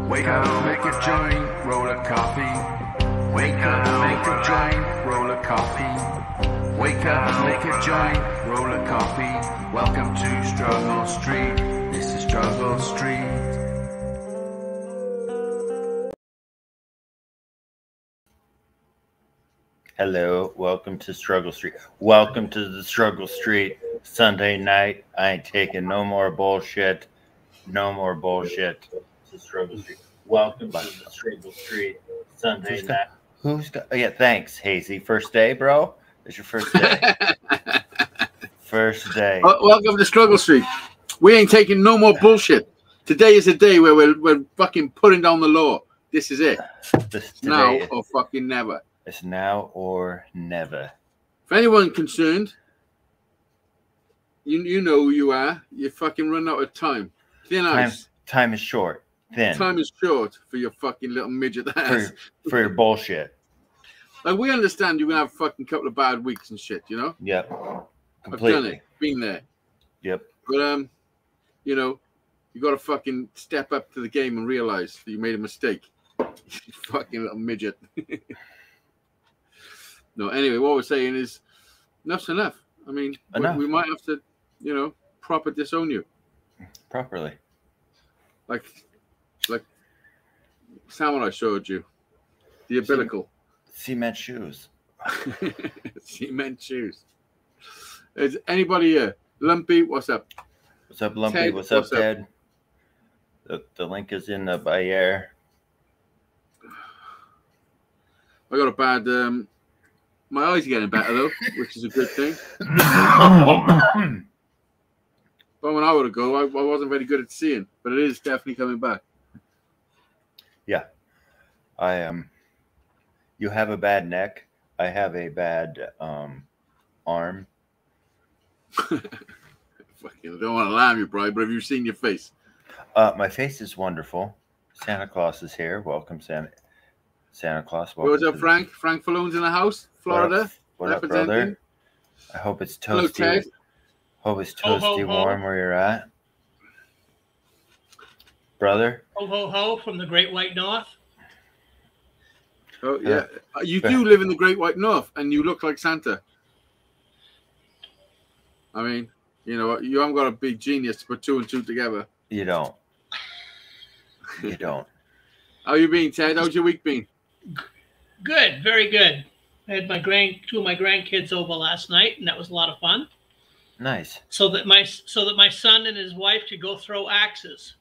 Wake up, make a joint, roll a coffee. Wake up, make a joint, roll a coffee. Wake up, make a joint, roll a coffee. Welcome to Struggle Street. This is Struggle Street. Hello, welcome to Struggle Street. Welcome to the Struggle Street Sunday night. I ain't taking no more bullshit. No more bullshit. To Struggle Street. Welcome to the Struggle Street Sunday night. Yeah, thanks, Hazy. First day, bro? It's your first day. First day. Welcome to Struggle Street. We ain't taking no more bullshit. Today is a day where we're fucking putting down the law. This is it. Now or fucking never. It's now or never. If anyone concerned, you know who you are. You fucking run out of time. Thin ice. Time is short. Thin. Time is short for your fucking little midget ass. For your bullshit. Like, we understand you're going to have a fucking couple of bad weeks and shit, you know? Yep. Completely. I've done it. Been there. Yep. But, you know, you got to fucking step up to the game and realize that you made a mistake. You fucking little midget. No, anyway, what we're saying is enough's enough. I mean, we might have to, you know, proper disown you. Properly. Like someone I showed you. The umbilical. Cement shoes. Cement shoes. Is anybody here? Lumpy, what's up? What's up, Lumpy? Ted, what's up, Ted? The link is in the bio. I got a bad my eyes are getting better though, which is a good thing. But when I would go, I wasn't very good at seeing, but it is definitely coming back. Yeah. You have a bad neck. I have a bad arm. Fucking, I don't want to alarm you, Brian, but have you seen your face? My face is wonderful. Santa Claus is here. Welcome, Santa Claus. Welcome. What's up, Frank? Frank Fallone's in the house, Florida. What up, brother? I hope it's toasty. Hello, Ted. Hope it's toasty warm where you're at. Brother? Ho, ho, ho from the Great White North. Oh, yeah. You do live in the Great White North, and you look like Santa. I mean, you know, you haven't got a big genius to put two and two together. You don't. You don't. How you been, Ted? How's your week been? Good, very good. I had two of my grandkids over last night, and that was a lot of fun. Nice. So that my son and his wife could go throw axes.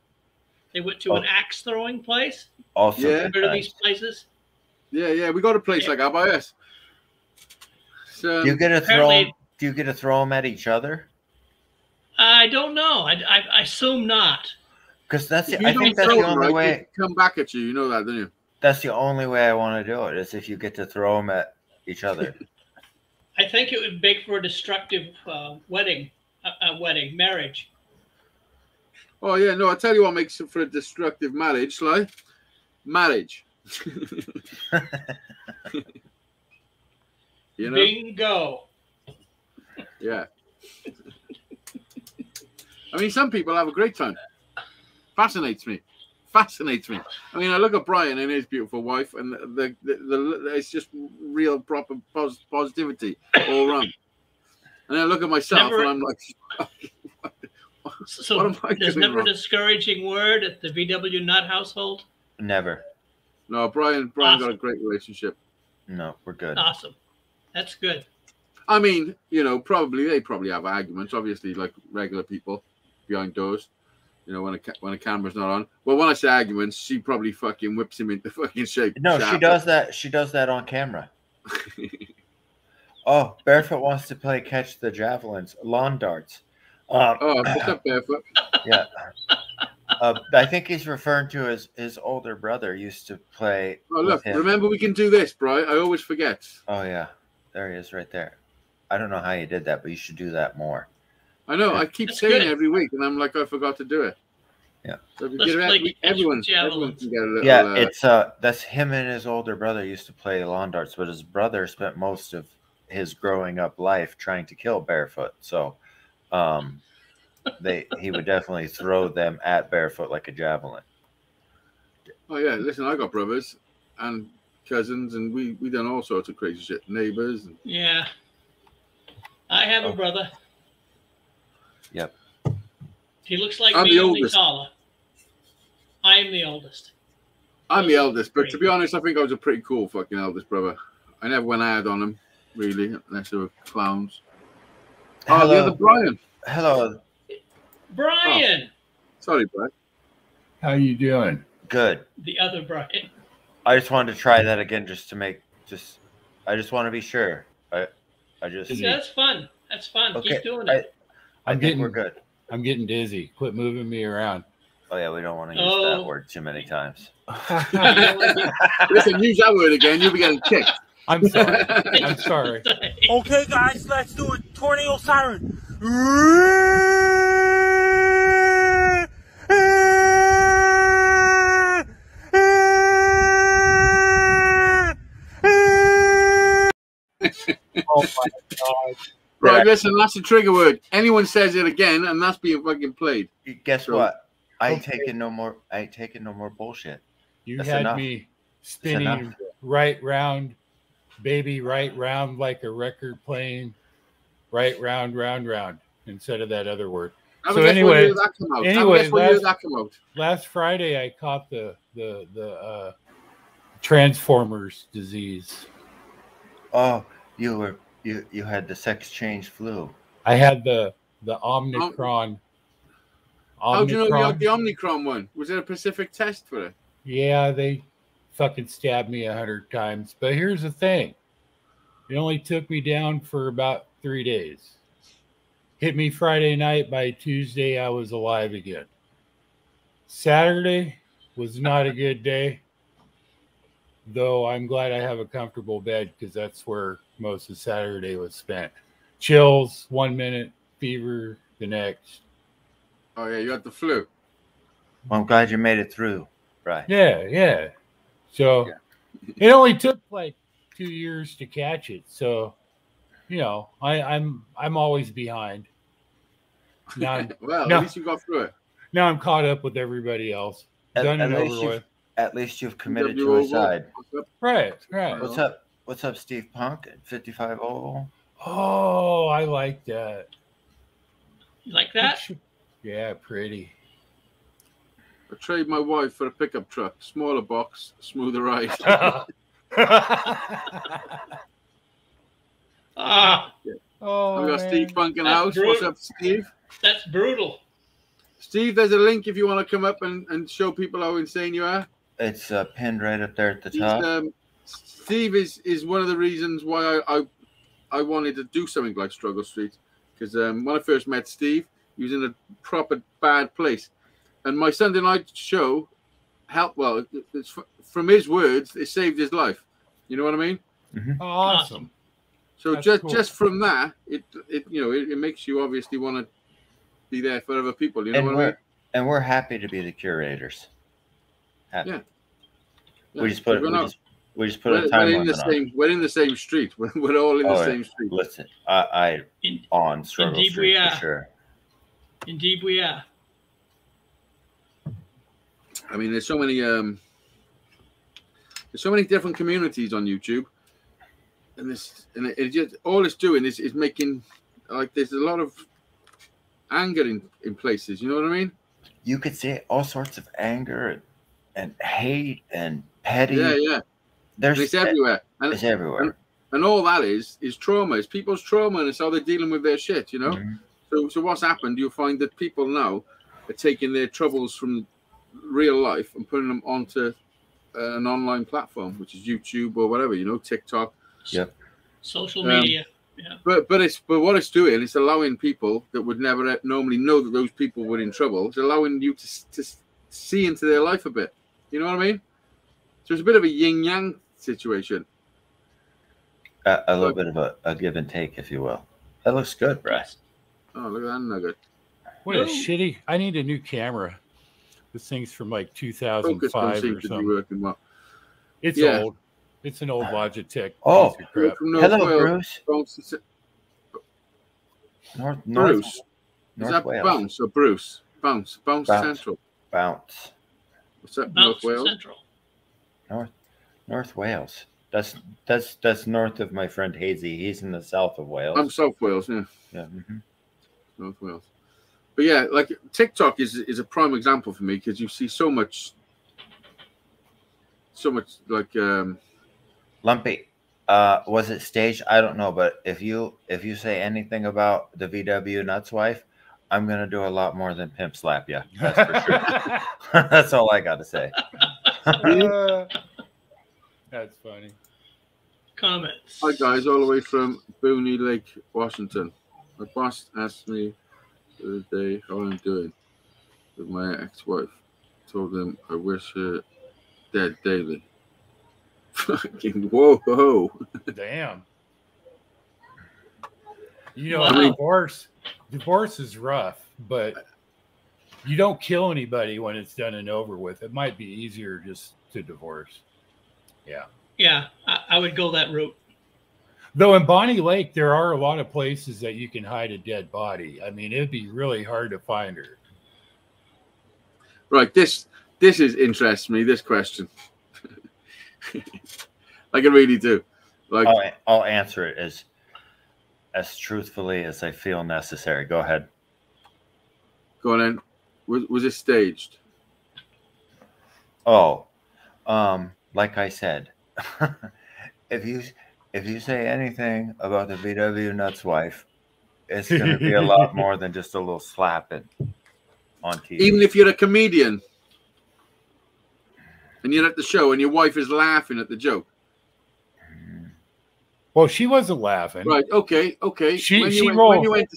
They went to an axe throwing place. Also, yeah. Heard of these places? Yeah. We got a place like that by us. So, do you get to throw them at each other? I don't know. I assume not. Because I think that's the only way. They come back at you. You know that, don't you? That's the only way I want to do it, is if you get to throw them at each other. I think it would make for a destructive marriage. Oh, yeah. No, I tell you what makes it for a destructive marriage, Sly. Marriage. You know? Bingo. Yeah. I mean, some people have a great time. Fascinates me. I mean, I look at Brian and his beautiful wife, and it's just real, proper positivity all around. And I look at myself, and I'm like, so there's never a discouraging word at the VW Nut household? Never. No, Brian awesome. Got a great relationship. No, we're good. Awesome. That's good. I mean, you know, they probably have arguments, obviously, like regular people behind doors. You know, when a camera's not on. Well, when I say arguments, she probably fucking whips him into fucking shape. No, she does that. She does that on camera. Oh, Barefoot wants to play catch the javelins, lawn darts. What's up, Barefoot? Yeah. I think he's referring to his older brother used to play. Oh, look, remember we can do this, Brian. I always forget. Oh, yeah. There he is right there. I don't know how you did that, but you should do that more. I know. I keep saying it every week, and I'm like, I forgot to do it. Yeah. So everyone can get a little. Yeah, it's that's him and his older brother used to play lawn darts, but his brother spent most of his growing up life trying to kill Barefoot. So, he would definitely throw them at Barefoot like a javelin. Oh yeah, listen, I got brothers and cousins, and we done all sorts of crazy shit. Neighbors. And... Yeah. I have a brother. Yep. He looks like I'm me, the only oldest. taller. I am the oldest. I'm Those the are eldest, but three. to be honest, I think I was a pretty cool fucking eldest brother. I never went out on them, really, unless they were clowns. Oh, Hello. the other Brian. Hello. Brian. Sorry, Brian. How you doing? Good. The other Brian. I just wanted to try that again just to make I just want to be sure. I just Yeah, that's fun. That's fun. Okay, Keep doing it. I think we're good. I'm getting dizzy. Quit moving me around. Oh yeah, we don't want to use that word too many times. Listen, use that word again, you'll be getting kicked. I'm sorry. I'm sorry. Okay, guys, let's do it. Tornado siren. Oh my God. Right, listen, that's the trigger word. Anyone says it again, and that's being fucking played. Guess what? I ain't taking no more. I ain't taking no more bullshit. You That's had enough. me spinning right round, baby, right round like a record playing, right round, round, round, instead of that other word. So anyway, last Friday I caught the Transformers disease. Oh, you had the sex change flu. I had the Omicron. How do you know you had the Omicron one? Was it a specific test for it? Yeah, they fucking stabbed me 100 times. But here's the thing. It only took me down for about 3 days. Hit me Friday night. By Tuesday, I was alive again. Saturday was not a good day, though I'm glad I have a comfortable bed because that's where most of Saturday was spent. Chills 1 minute, fever the next. Oh, yeah, you had the flu. Well, I'm glad you made it through. Right. Yeah. So it only took like 2 years to catch it. So, you know, I'm always behind. Now, well, at least you got through it. Now I'm caught up with everybody else. Done and over with. At least you've committed to a side. Right. What's up, Steve Punk at 55 Oval? Oh, I like that. You like that? Yeah, pretty. I trade my wife for a pickup truck. Smaller box, smoother ride. Oh, we got Steve Punk in the house. What's up, Steve? That's brutal. Steve, there's a link if you want to come up and show people how insane you are. It's pinned right up there at the top. Steve is one of the reasons why I wanted to do something like Struggle Street. Because when I first met Steve, he was in a proper bad place. And my Sunday night show helped. Well, it's, from his words, it saved his life. You know what I mean? Mm-hmm. Awesome. So just from that, it makes you obviously want to be there for other people. You know what I mean? And we're happy to be the curators. Happy. Yeah. We just put a time limit on. We're in the same street. We're all in the same street. Listen, I on Struggle Street for sure. Indeed, we are. I mean, there's so many different communities on YouTube, and it just all it's doing is making like there's a lot of anger in places. You know what I mean? You could see all sorts of anger and hate and petty. Yeah. It's everywhere. It's everywhere. And all that is trauma. It's people's trauma, and it's how they're dealing with their shit. You know. Mm-hmm. So what's happened? You'll find that people now are taking their troubles from real life and putting them onto an online platform, which is YouTube or whatever, TikTok. Yep. Social media. Yeah. But what it's doing, it's allowing people that would never normally know that those people were in trouble. It's allowing you to see into their life a bit. You know what I mean? So it's a bit of a yin yang situation. A little bit of a give and take, if you will. That looks good, Bryce. Oh, look at that nugget. What a shitty! I need a new camera. This thing's from like 2005 or something. Well. It's old. It's an old Logitech. Oh, hello, Bruce. Bruce. Is that Bounce or Bruce? Bounce Central. Bounce. What's that? North Mounts Wales? Central. North Wales. That's north of my friend Hazy. He's in the south of Wales. I'm South Wales, yeah. Yeah. Mm-hmm. North Wales. But yeah, like TikTok is a prime example for me because you see so much like Lumpy. Was it staged? I don't know, but if you say anything about the VW Nuts wife, I'm gonna do a lot more than pimp slap you. That's for sure. That's all I got to say. That's funny. Comments. hi guys, all the way from Booney Lake, Washington. My boss asked me the other day how I'm doing with my ex-wife. Told him I wish her dead daily. Fucking whoa. Damn. You know, Wow. divorce is rough, but you don't kill anybody when it's done and over with. It might be easier just to divorce. Yeah. Yeah, I would go that route. Though in Bonnie Lake, there are a lot of places that you can hide a dead body. I mean, it'd be really hard to find her. Right, this is interests me, this question. Like I really do. Like I'll answer it as truthfully as I feel necessary. Go ahead. go on then. Was it staged? Oh, like I said, if you say anything about the VW Nuts wife, it's going to be a lot more than just a little slapping on TV. Even if you're a comedian and you're at the show and your wife is laughing at the joke. Well, she wasn't laughing. Right. Okay. When you went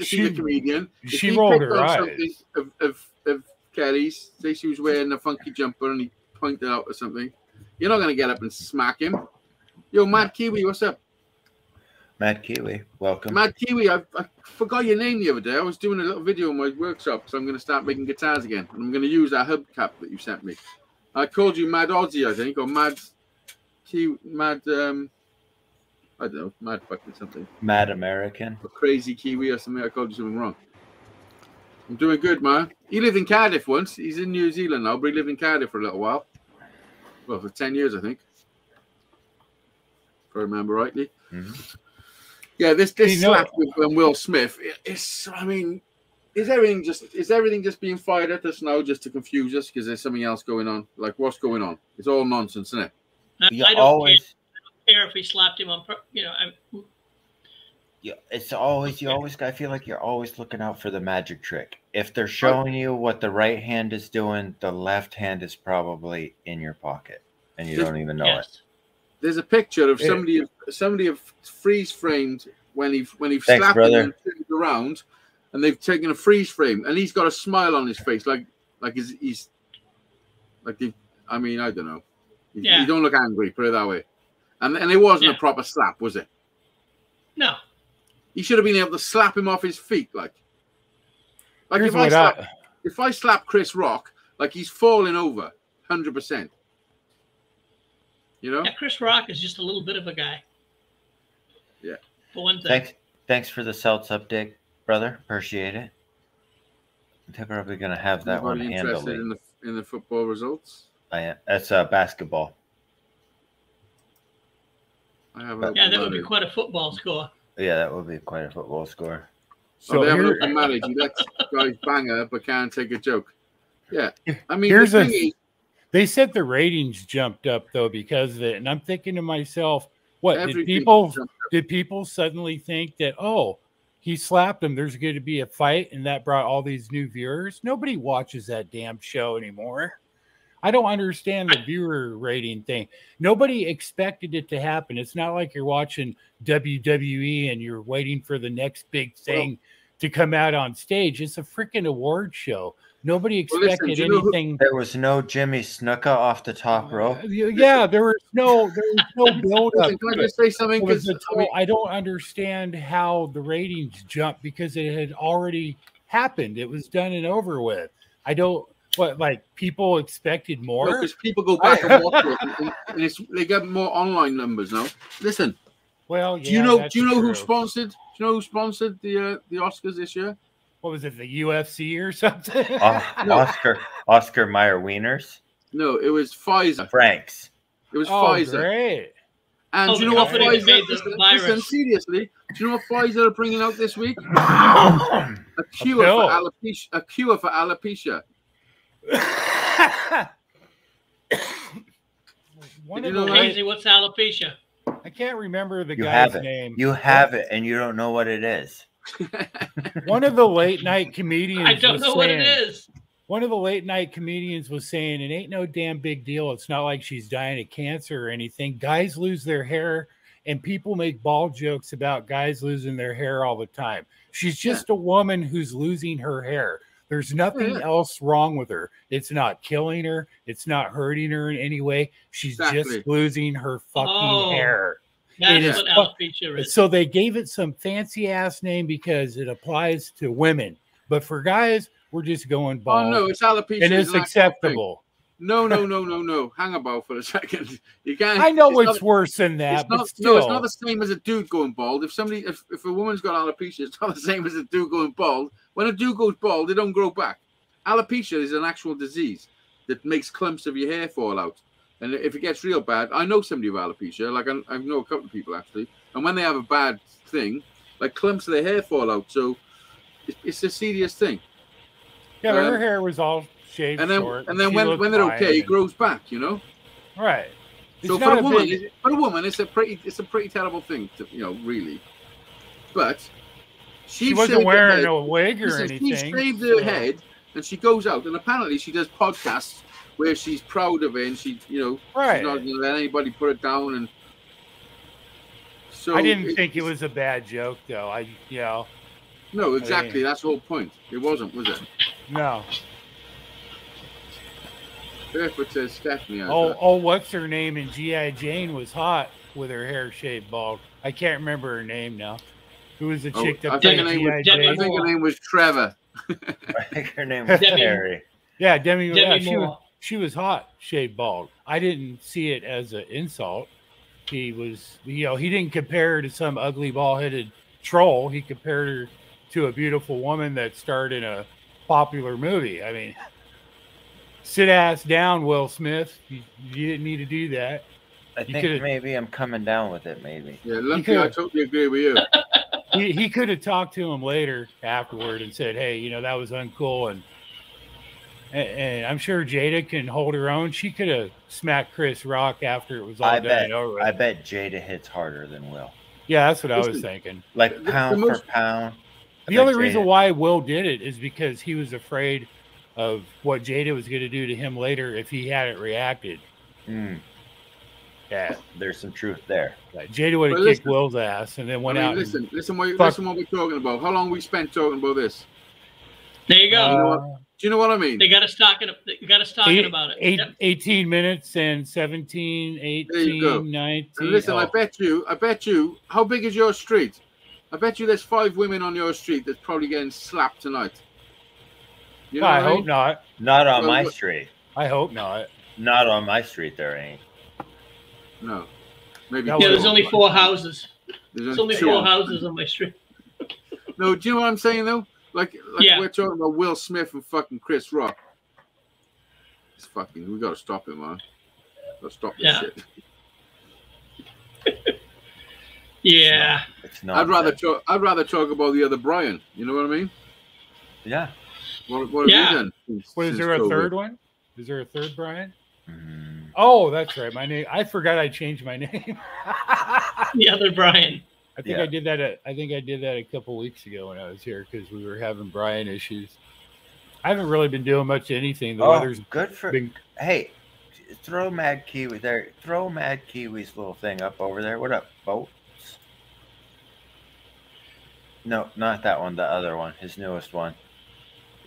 to see the comedian, she rolled her eyes. Of Kelly's, say she was wearing a funky jumper and he pointed out or something. You're not going to get up and smack him. Yo, Mad Kiwi, what's up? Mad Kiwi, welcome. Mad Kiwi, I forgot your name the other day. I was doing a little video in my workshop, so I'm going to start making guitars again. And I'm going to use that hubcap that you sent me. I called you Mad Aussie, I think, or Mad Kiwi, Mad, I don't know, Mad fucking something. Mad American. Or Crazy Kiwi or something. I called you something wrong. I'm doing good, man. He lived in Cardiff once. He's in New Zealand now, but he lived in Cardiff for a little while. Well, for 10 years, I think. If I remember rightly. Mm-hmm. Yeah, this slap with Will Smith. It's, I mean, is everything just being fired at us now just to confuse us because there's something else going on? Like, what's going on? It's all nonsense, isn't it? I don't care if he slapped him on. Yeah, it's always I feel like you're always looking out for the magic trick. If they're showing you what the right hand is doing, the left hand is probably in your pocket, and you don't even know it. There's a picture of somebody have freeze framed when he slapped him and turned around, and they've taken a freeze frame, and he's got a smile on his face, like he's like I mean, I don't know. He don't look angry, put it that way. And it wasn't a proper slap, was it? No. He should have been able to slap him off his feet, like if I slap Chris Rock, like he's falling over, 100%. You know? Yeah, Chris Rock is just a little bit of a guy. Yeah. For one thing. Thanks for the Celts update, brother. Appreciate it. They're probably gonna have that one handily. In the football results? That's basketball. That would be quite a football score. Yeah, that would be quite a football score. So they have a look at marriage. He lets guys bang her, but can't take a joke. Yeah, I mean, they said the ratings jumped up though because of it, and I'm thinking to myself, what did people suddenly think that he slapped him? There's going to be a fight, and that brought all these new viewers. Nobody watches that damn show anymore. I don't understand the viewer rating thing. Nobody expected it to happen. It's not like you're watching WWE and you're waiting for the next big thing to come out on stage. It's a freaking award show. Nobody expected anything. There was no Jimmy Snuka off the top rope. Yeah, there was no build up. Can I just say something? I don't understand how the ratings jumped because it had already happened. It was done and over with. I don't. What, like people expected more? Because people go back and watch it, and they get more online numbers now. Listen, well, do you know who sponsored? Do you know who sponsored the Oscars this year? what was it, the UFC or something? Oscar Mayer Wieners. No, it was Pfizer. Franks. It was Oh, Pfizer. great. And do you know what company that Pfizer? made the Listen, virus. seriously. Do you know what Pfizer are bringing out this week? Oh, A cure pill. for alopecia. A cure for alopecia. One Did of you know the that? Hazy, what's alopecia? I can't remember the you guy's have it. name. You have it, and you don't know what it is. One of the late night comedians I don't was know what it saying- is. One of the late night comedians was saying it ain't no damn big deal. It's not like she's dying of cancer or anything. Guys lose their hair, and people make bald jokes about guys losing their hair all the time. She's just a woman who's losing her hair. There's nothing else wrong with her. It's not killing her. It's not hurting her in any way. She's just losing her fucking hair. That's is what alopecia is. So they gave it some fancy ass name because it applies to women. But for guys, we're just going bald. Oh no, it's alopecia. And it's acceptable. No. Hang about for a second. You can't. I know it's worse than that, It's but not, still. no, it's not the same as a dude going bald. If a woman's got alopecia, it's not the same as a dude going bald. When a dude goes bald, they don't grow back. Alopecia is an actual disease that makes clumps of your hair fall out. And if it gets real bad, I know somebody with alopecia. Like I know a couple of people actually. And when they have a bad thing, like clumps of their hair fall out. So it's a serious thing. Yeah, but her hair was all shaved short. And then when they're okay, it grows back. You know. Right. So for a woman, it's a pretty terrible thing to, really. But she wasn't wearing a wig or anything. She shaved her head, and she goes out, and apparently she does podcasts where she's proud of it, and she's not going to let anybody put it down. And so I didn't think it was a bad joke, though. No, exactly. That's the whole point. It wasn't, was it? No. Barefoot says Stephanie. What's her name in G.I. Jane was hot with her hair shaved bald. I can't remember her name now. Who was the chick that played G.I. Jane? I think her name was Trevor. I think her name was Harry. Yeah, Demi Moore. She was hot, shaved bald. I didn't see it as an insult. He was, he didn't compare her to some ugly, bald-headed troll. He compared her to a beautiful woman that starred in a popular movie. I mean, sit ass down, Will Smith. You didn't need to do that. I think maybe I'm coming down with it, maybe. Yeah, lucky I totally agree with you. He could have talked to him later afterward and said, hey, that was uncool. And I'm sure Jada can hold her own. She could have smacked Chris Rock after it was all done and over. I bet Jada hits harder than Will. Yeah, that's what I was thinking. Like pound for pound. The only reason why Will did it is because he was afraid of what Jada was going to do to him later if he hadn't reacted. Yeah, there's some truth there. Jada would have kicked Will's ass and then went out. Listen what we're talking about. How long we spent talking about this? There you go. Do you know what I mean? They got us talking. About it. 18 minutes and 17, 18, 19. And listen, I bet you. How big is your street? I bet you there's 5 women on your street that's probably getting slapped tonight. You know I hope not. Not on my street. I hope not. Not on my street. There ain't. No. Maybe. Yeah, there's only 4 houses. There's only 4 houses on my street. No, do you know what I'm saying though? Like we're talking about Will Smith and fucking Chris Rock. It's fucking. We gotta stop it, man. Gotta stop this shit. Yeah. I'd rather talk about the other Brian. You know what I mean? Yeah. What have you done? Is there a third one? Is there a third Brian? Oh, that's right. My name. I forgot I changed my name. The other Brian. I think I did that. I think I did that a couple weeks ago when I was here because we were having Brian issues. I haven't really been doing much of anything. The weather's good for. Hey, throw Mad Kiwi there. Throw Mad Kiwi's little thing up over there. What up, boats? No, not that one. The other one. His newest one.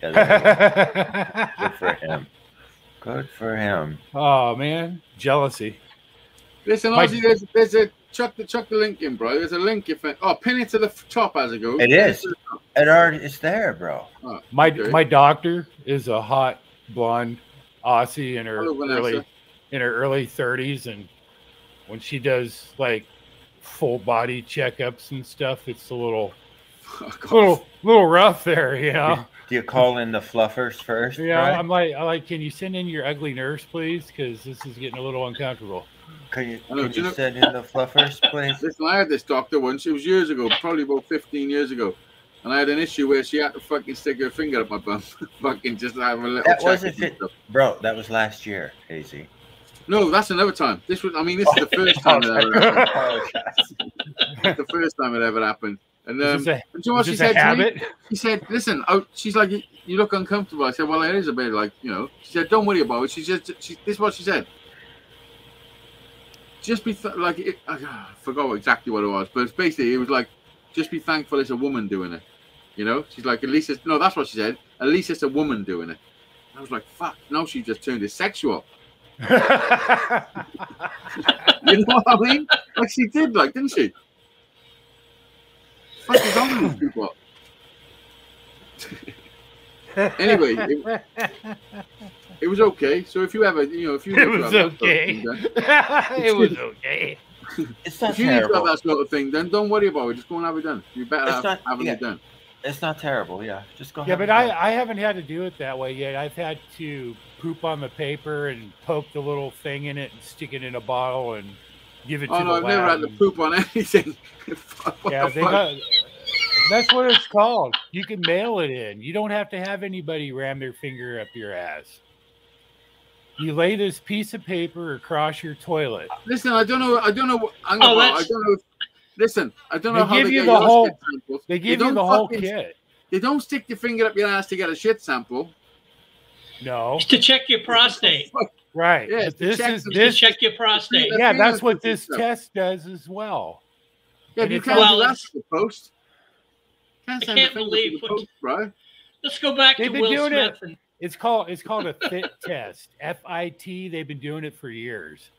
Yeah, good for him. Good for him. Oh man, jealousy. Listen, Ozzy, there's a chuck the link in, bro. There's a link pin it to the top as it goes. It is. It already is there, bro. Oh, my doctor is a hot blonde Aussie in her early 30s, and when she does like full body checkups and stuff, it's a little Fuck little off. rough there, you know. Do you call in the fluffers first? Yeah, Brian? I'm like, can you send in your ugly nurse, please? Because this is getting a little uncomfortable. Can I know, you do you know- send in the fluffers, please? Listen, I had this doctor once. It was years ago, probably about 15 years ago. And I had an issue where she had to fucking stick her finger up my bum. Fucking just have a little That check wasn't and fit, stuff. bro. That was last year, Hazy. No, that's another time. This was, I mean, this is the first time it ever happened. It's the first time it ever happened. And Is this and do you know what she is this a said to me? habit? She said, "Listen, she's like, you look uncomfortable." I said, "Well, it is a bit like, you know." She said, "Don't worry about it." This is what she said. Just be I forgot exactly what it was, but it's basically it was like, just be thankful it's a woman doing it. You know, she's like, at least it's no, that's what she said. At least it's a woman doing it. I was like, fuck. Now she just turned it sexual. You know what I mean? Like she did, like, didn't she? Fuck is on with these people? Anyway, it was okay. So if you ever, you know, if you It was okay. It was okay. It's not if you need to have terrible. that sort of thing, then don't worry about it. Just go and have it done. You better It's not- having yeah. it done. It's not terrible. Yeah, just go. Yeah, have but it done. I haven't had to do it that way yet. I've had to poop on the paper and poke the little thing in it and stick it in a bottle and give it to Oh the no, I've lab. never had to poop on anything. What Yeah, the fuck? that's what it's called. You can mail it in. You don't have to have anybody ram their finger up your ass. You lay this piece of paper across your toilet. Listen, I don't know. I don't know. I Oh, don't know. Listen, I don't know They how give they you get the your whole- shit samples. They give They you the don't whole fucking- kit. They don't stick your finger up your ass to get a shit sample. No, To check your prostate. right. Yeah, But to this check is some- To this. check your prostate. Yeah, that's what Feelings and this stuff. test does as well. Yeah, And but you it's can't all- do that to the post. Can't I send can't a finger believe to the what- post, bro. Let's go back to They've been Will doing Smith. it. It's called a fit test. FIT. They've been doing it for years.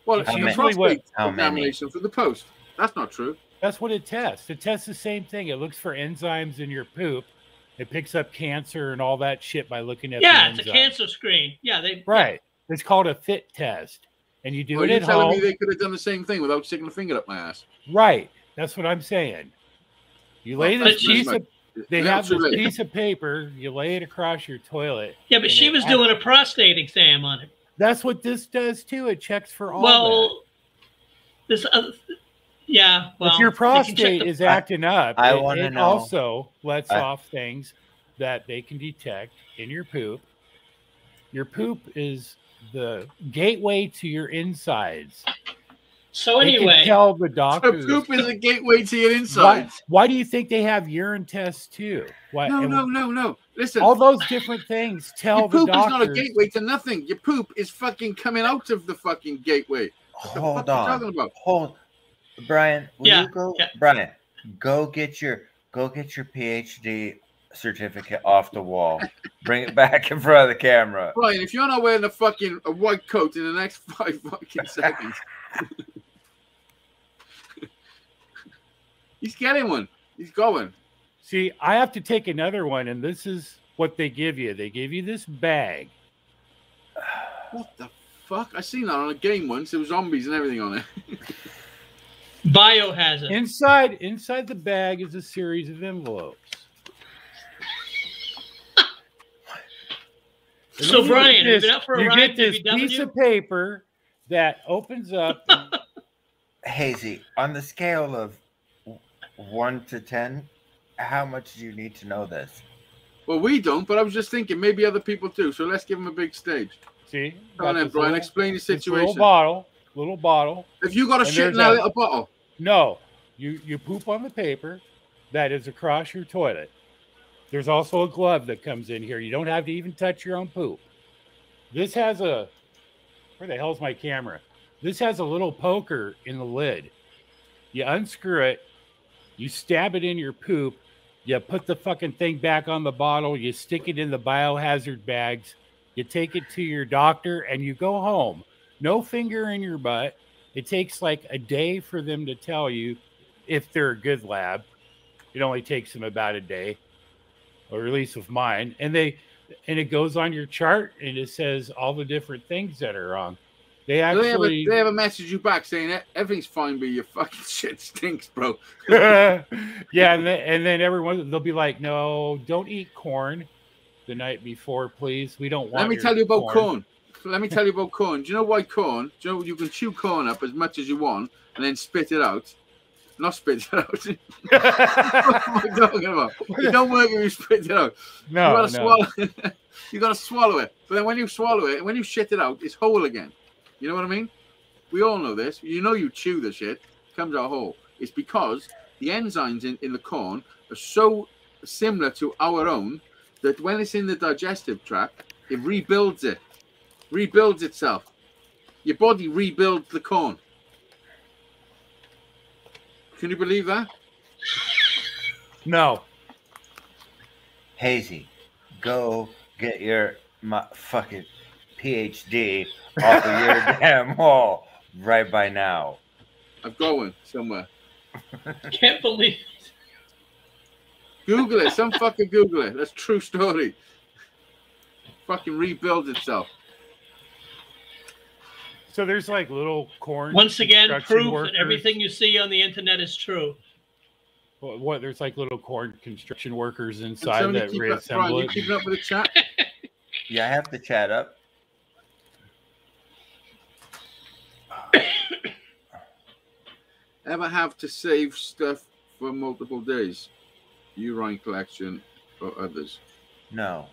Well, It's it's many? prostate How many? examination for the post. That's not true. That's what it tests. It tests the same thing. It looks for enzymes in your poop. It picks up cancer and all that shit by looking at Yeah, the it's a enzymes. cancer screen. Yeah, they Right. It's called a fit test. And you do Well, it you're at telling home. me they could have done the same thing without sticking a finger up my ass. Right. That's what I'm saying. You lay Well, this but piece of they Yeah, have this absolutely. piece of paper, you lay it across your toilet. Yeah, but and she it was act- doing a prostate exam on him. That's what this does too. It checks for all that. Well, this other, yeah. Well, If your they can check prostate the- is acting up, I it wanna know- also lets I- off things that they can detect in your poop. Your poop is the gateway to your insides. So They can anyway, tell the The doctors. poop is a gateway to your Why, insides. why do you think they have urine tests too? Why, No, and no. Listen, all those different things tell your the poop is not a doctors. gateway to nothing. Your poop is fucking coming out of the fucking gateway. What the Hold fuck are you talking on. about? Hold, Brian. Will Yeah, you go, yeah. Brian? Go get your PhD certificate off the wall. Bring it back in front of the camera. Brian, if you're not wearing a white coat in the next 5 fucking seconds, he's getting one. He's going. See, I have to take another one, and this is what they give you. They give you this bag. What the fuck? I seen that on a game once. There was zombies and everything on it. biohazard. Inside the bag is a series of envelopes. And So then you Brian, get have you this- been out for a you ride get this WW? piece of paper that opens up. Hazy, on the scale of 1 to 10, how much do you need to know this? Well, we don't, but I was just thinking maybe other people do. So let's give them a big stage. See, Come on got then, this Brian. little- Explain the this little situation. bottle. If you got a And shit in there's that a- little bottle, No, you poop on the paper that is across your toilet. There's also a glove that comes in here. You don't have to even touch your own poop. This has a, where the hell's my camera? This has a little poker in the lid. You unscrew it, you stab it in your poop, you put the fucking thing back on the bottle, you stick it in the biohazard bags, you take it to your doctor, and you go home. No finger in your butt. It takes like a day for them to tell you if they're a good lab. It only takes them about a day, or at least with mine. And it goes on your chart and it says all the different things that are wrong. They actually they have a message you back saying everything's fine, but your fucking shit stinks, bro. yeah, and then everyone they'll be like, no, don't eat corn the night before, please. We don't want. Let me tell you about corn. Let me tell you about corn. Do you know why corn? Do you know you can chew corn up as much as you want and then spit it out? Not spit it out. What am I talking about? It don't work if you spit it out. No, you gotta swallow it. You gotta swallow it. But then when you swallow it, when you shit it out, it's whole again. You know what I mean? We all know this. You know you chew the shit, it comes out whole. It's because the enzymes in the corn are so similar to our own that when it's in the digestive tract, it rebuilds itself. Your body rebuilds the corn. Can you believe that? No. Hazy, go get your fucking PhD off of your damn wall right by now. I've got one somewhere. Can't believe it. Google it. Some fucking Google it. That's a true story. Fucking rebuilds itself. So there's like little corn. Once again, construction proof that everything you see on the internet is true. What? There's like little corn construction workers inside that reassemble Brian, it. you keeping up with the chat? Yeah, I have the chat up. Ever have to save stuff for multiple days? Urine collection or others? No.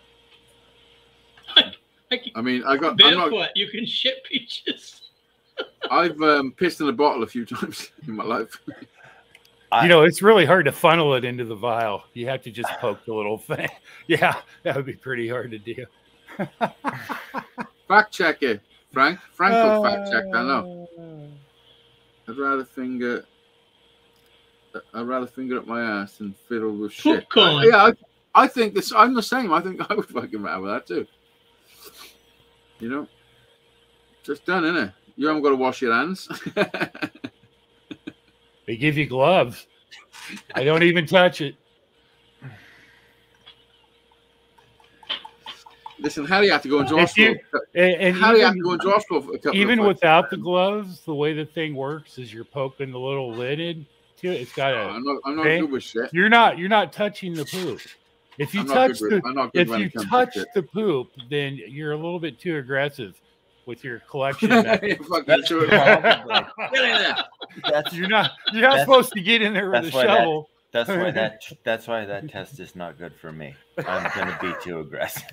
I mean, I'm not. Barefoot, you can shit peaches. I've pissed in a bottle a few times in my life. You know, it's really hard to funnel it into the vial. You have to just poke the little thing. Yeah, that would be pretty hard to do. Fact check it, Frank. Frank will fact check. I know. I'd rather finger up my ass than fiddle with shit. I think this. I'm the same. I think I would fucking rather that too. You know, just done, innit? You haven't got to wash your hands. They give you gloves. I don't even touch it. Listen, Harry had to go into hospital. Harry had to go into hospital for a couple even of without the gloves, the way the thing works is you're poking the little lid into it. It's got a. I'm not good with shit. You're not touching the poop. If you touch the poop, then you're a little bit too aggressive with your collection. You're not supposed to get in there with a shovel. That's why that test is not good for me. I'm gonna be too aggressive.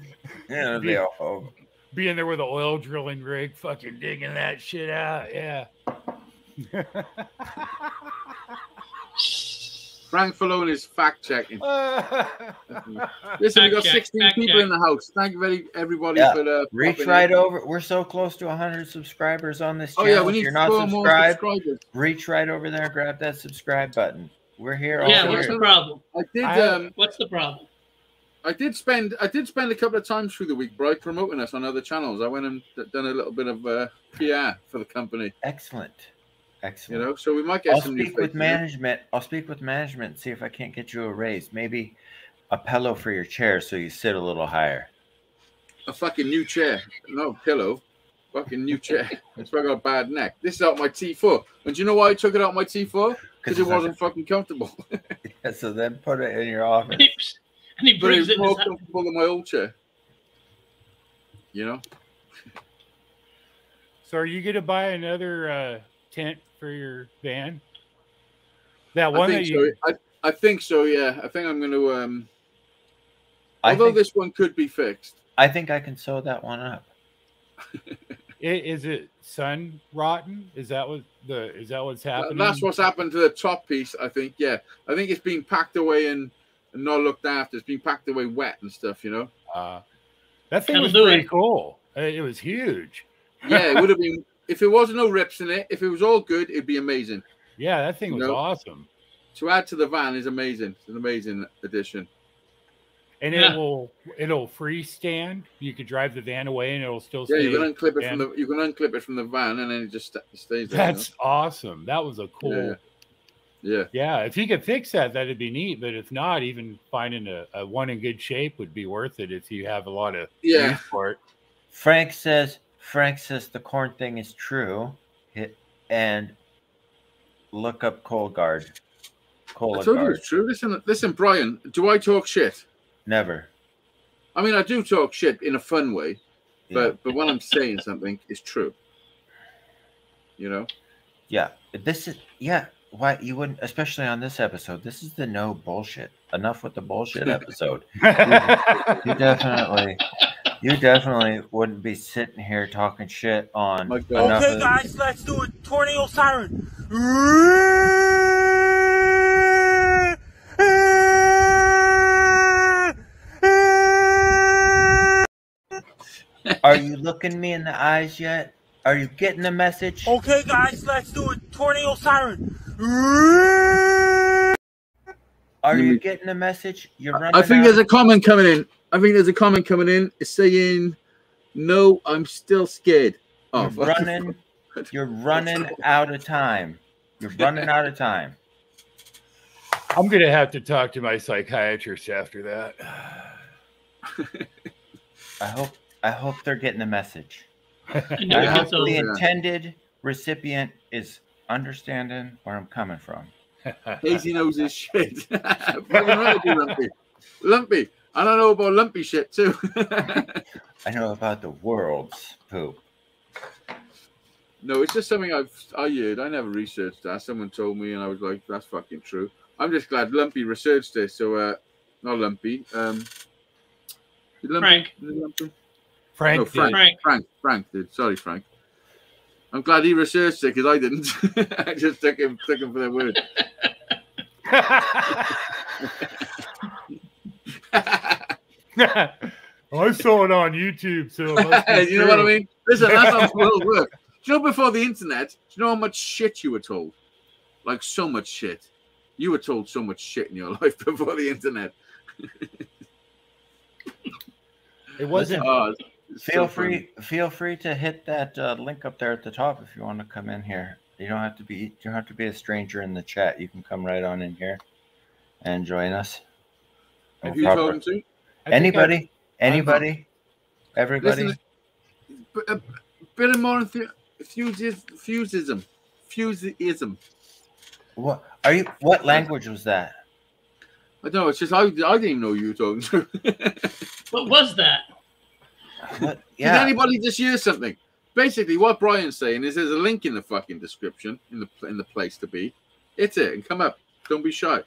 Be in there with an oil drilling rig, fucking digging that shit out. Yeah. Frank Falone is fact checking. Listen, we got 16 people in the house. Thank you everybody for reach right over. We're so close to 100 subscribers on this channel. Oh yeah, we need if you're not subscribed, reach right over there, grab that subscribe button. We're here. Yeah, what's the problem? What's the problem? I did spend a couple of times through the week, bro, promoting us on other channels. I went and done a little bit of PR for the company. Excellent. You know, so we might get I'll some speak new with management. I'll speak with management and see if I can't get you a raise. Maybe a pillow for your chair so you sit a little higher. A fucking new chair. No pillow. Fucking new chair. That's why I got a bad neck. This is out my T4. And do you know why I took it out my T4? Because it wasn't fucking comfortable. Yeah, so then put it in your office. And he but it brings was it more comfortable than my old chair. You know? So are you going to buy another tent for your van? That one I think so, yeah. I think I'm going to although this one could be fixed. I think I can sew that one up. Is it sun rotten? Is that what's happening? That's what's happened to the top piece, I think. Yeah. I think it's been packed away and not looked after. It's been packed away wet and stuff, you know. That thing was pretty cool. It was huge. Yeah, it would have been if it wasn't no rips in it. If it was all good, it'd be amazing. Yeah, that thing was awesome. To add to the van is amazing. It's an amazing addition. And it'll freestand. You could drive the van away, and it'll still stay. Yeah, you can unclip it from the van, and then it just stays there. That's awesome. That was a cool. Yeah. If you could fix that, that'd be neat. But if not, even finding a one in good shape would be worth it if you have a lot of use for it. Frank says Frank says the corn thing is true. And look up Colgard. I told you Colgard. it's true. Listen, Brian. Do I talk shit? Never. I mean, I do talk shit in a fun way, Yeah. but when I'm saying something, it's true. You know. Yeah. This is why you wouldn't, especially on this episode. This is the no bullshit. Enough with the bullshit episode. You definitely wouldn't be sitting here talking shit on My God. Okay, guys, let's do a tornado siren. Are you looking me in the eyes yet? Are you getting the message? Okay, guys, let's do a tornado siren. Are you getting the message? You're running. I think out there's a comment coming in. It's saying, "No, I'm still scared." Oh, You're running out of time. You're running out of time. I'm gonna have to talk to my psychiatrist after that. I hope they're getting the message. I know I it hope gets old. the intended recipient is understanding where I'm coming from. Hazy knows his shit. Fucking right, Lumpy. Lumpy. I don't know about lumpy shit too. I know about the world's poop. No, it's just something I heard. I never researched that. Someone told me, and I was like, "That's fucking true." I'm just glad Lumpy researched this. So, not Lumpy. Frank. Lumpy? Frank, No, Frank did. Sorry, Frank. I'm glad he researched it because I didn't. I just took him for their word. I saw it on YouTube, so it must be You know what I true. mean? Listen, that's how the world works. Do you know before the internet? Do you know how much shit you were told? Like so much shit. You were told so much shit in your life before the internet. It wasn't. Oh, it's Feel so funny. free to hit that link up there at the top if you want to come in here. You don't have to be a stranger in the chat. You can come right on in here and join us. Have you told him to? Anybody, everybody. Listen, a bit of more fuseism. What are you? What language was that? I don't know. It's just I didn't even know you were talking to. What was that? What? Did Yeah. anybody just hear something? Basically, what Brian's saying is there's a link in the fucking description in the place to be. Hit it and come up. Don't be shy.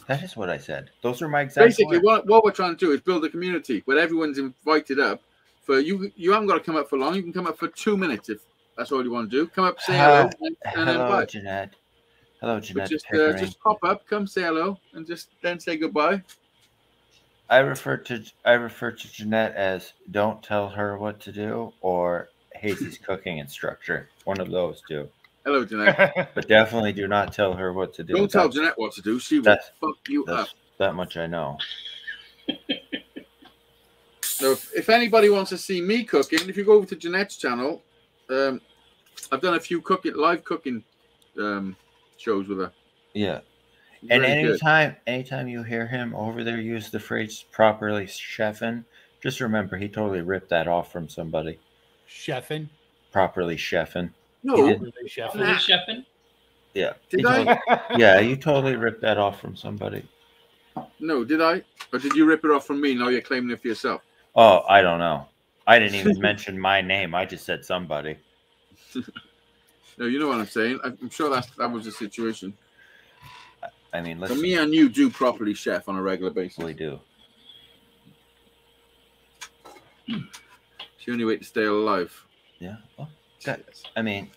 That is what I said. Those are my exact Basically, words. what we're trying to do is build a community where everyone's invited up. For you haven't got to come up for long. You can come up for 2 minutes if that's all you want to do. Come up, say hello, and then Hello, bye. Jeanette. Hello, But Jeanette. just pop up, come say hello, and just then say goodbye. I refer to Jeanette as "Don't tell her what to do" or Hazy's cooking instructor. One of those two. Hello, Jeanette. But definitely do not tell her what to do. Don't tell Jeanette what to do. She will that's- fuck you up. That much I know. So if anybody wants to see me cooking, if you go over to Jeanette's channel, I've done a few live cooking shows with her. Yeah. She's And very good. anytime you hear him over there use the phrase properly chefing, just remember he totally ripped that off from somebody. Chefing. Properly chefing. No, He did. Were they chefing? Fully chefing? Yeah. Did He I? totally- yeah, you totally ripped that off from somebody. No, did I? Or did you rip it off from me? Now you're claiming it for yourself. Oh, I don't know. I didn't even mention my name. I just said somebody. No, you know what I'm saying. I'm sure that was the situation. I mean, So let's me and you do properly chef on a regular basis. we do. It's the only way to stay alive. Yeah. Well, I mean,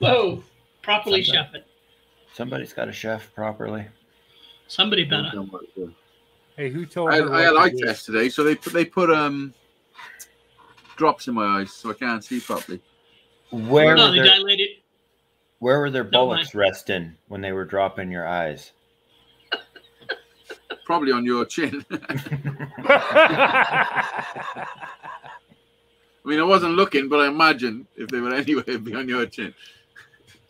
Whoa. Properly chefing. somebody's got to chef properly. Somebody better. Hey, who told I her had what eye to do? test today, so they put drops in my eyes, so I can't see properly. Where No, were they their, dilated. where were their Don't bullets resting when they were dropping your eyes? Probably on your chin. I mean, I wasn't looking, but I imagine if they were anywhere, it'd be on your chin.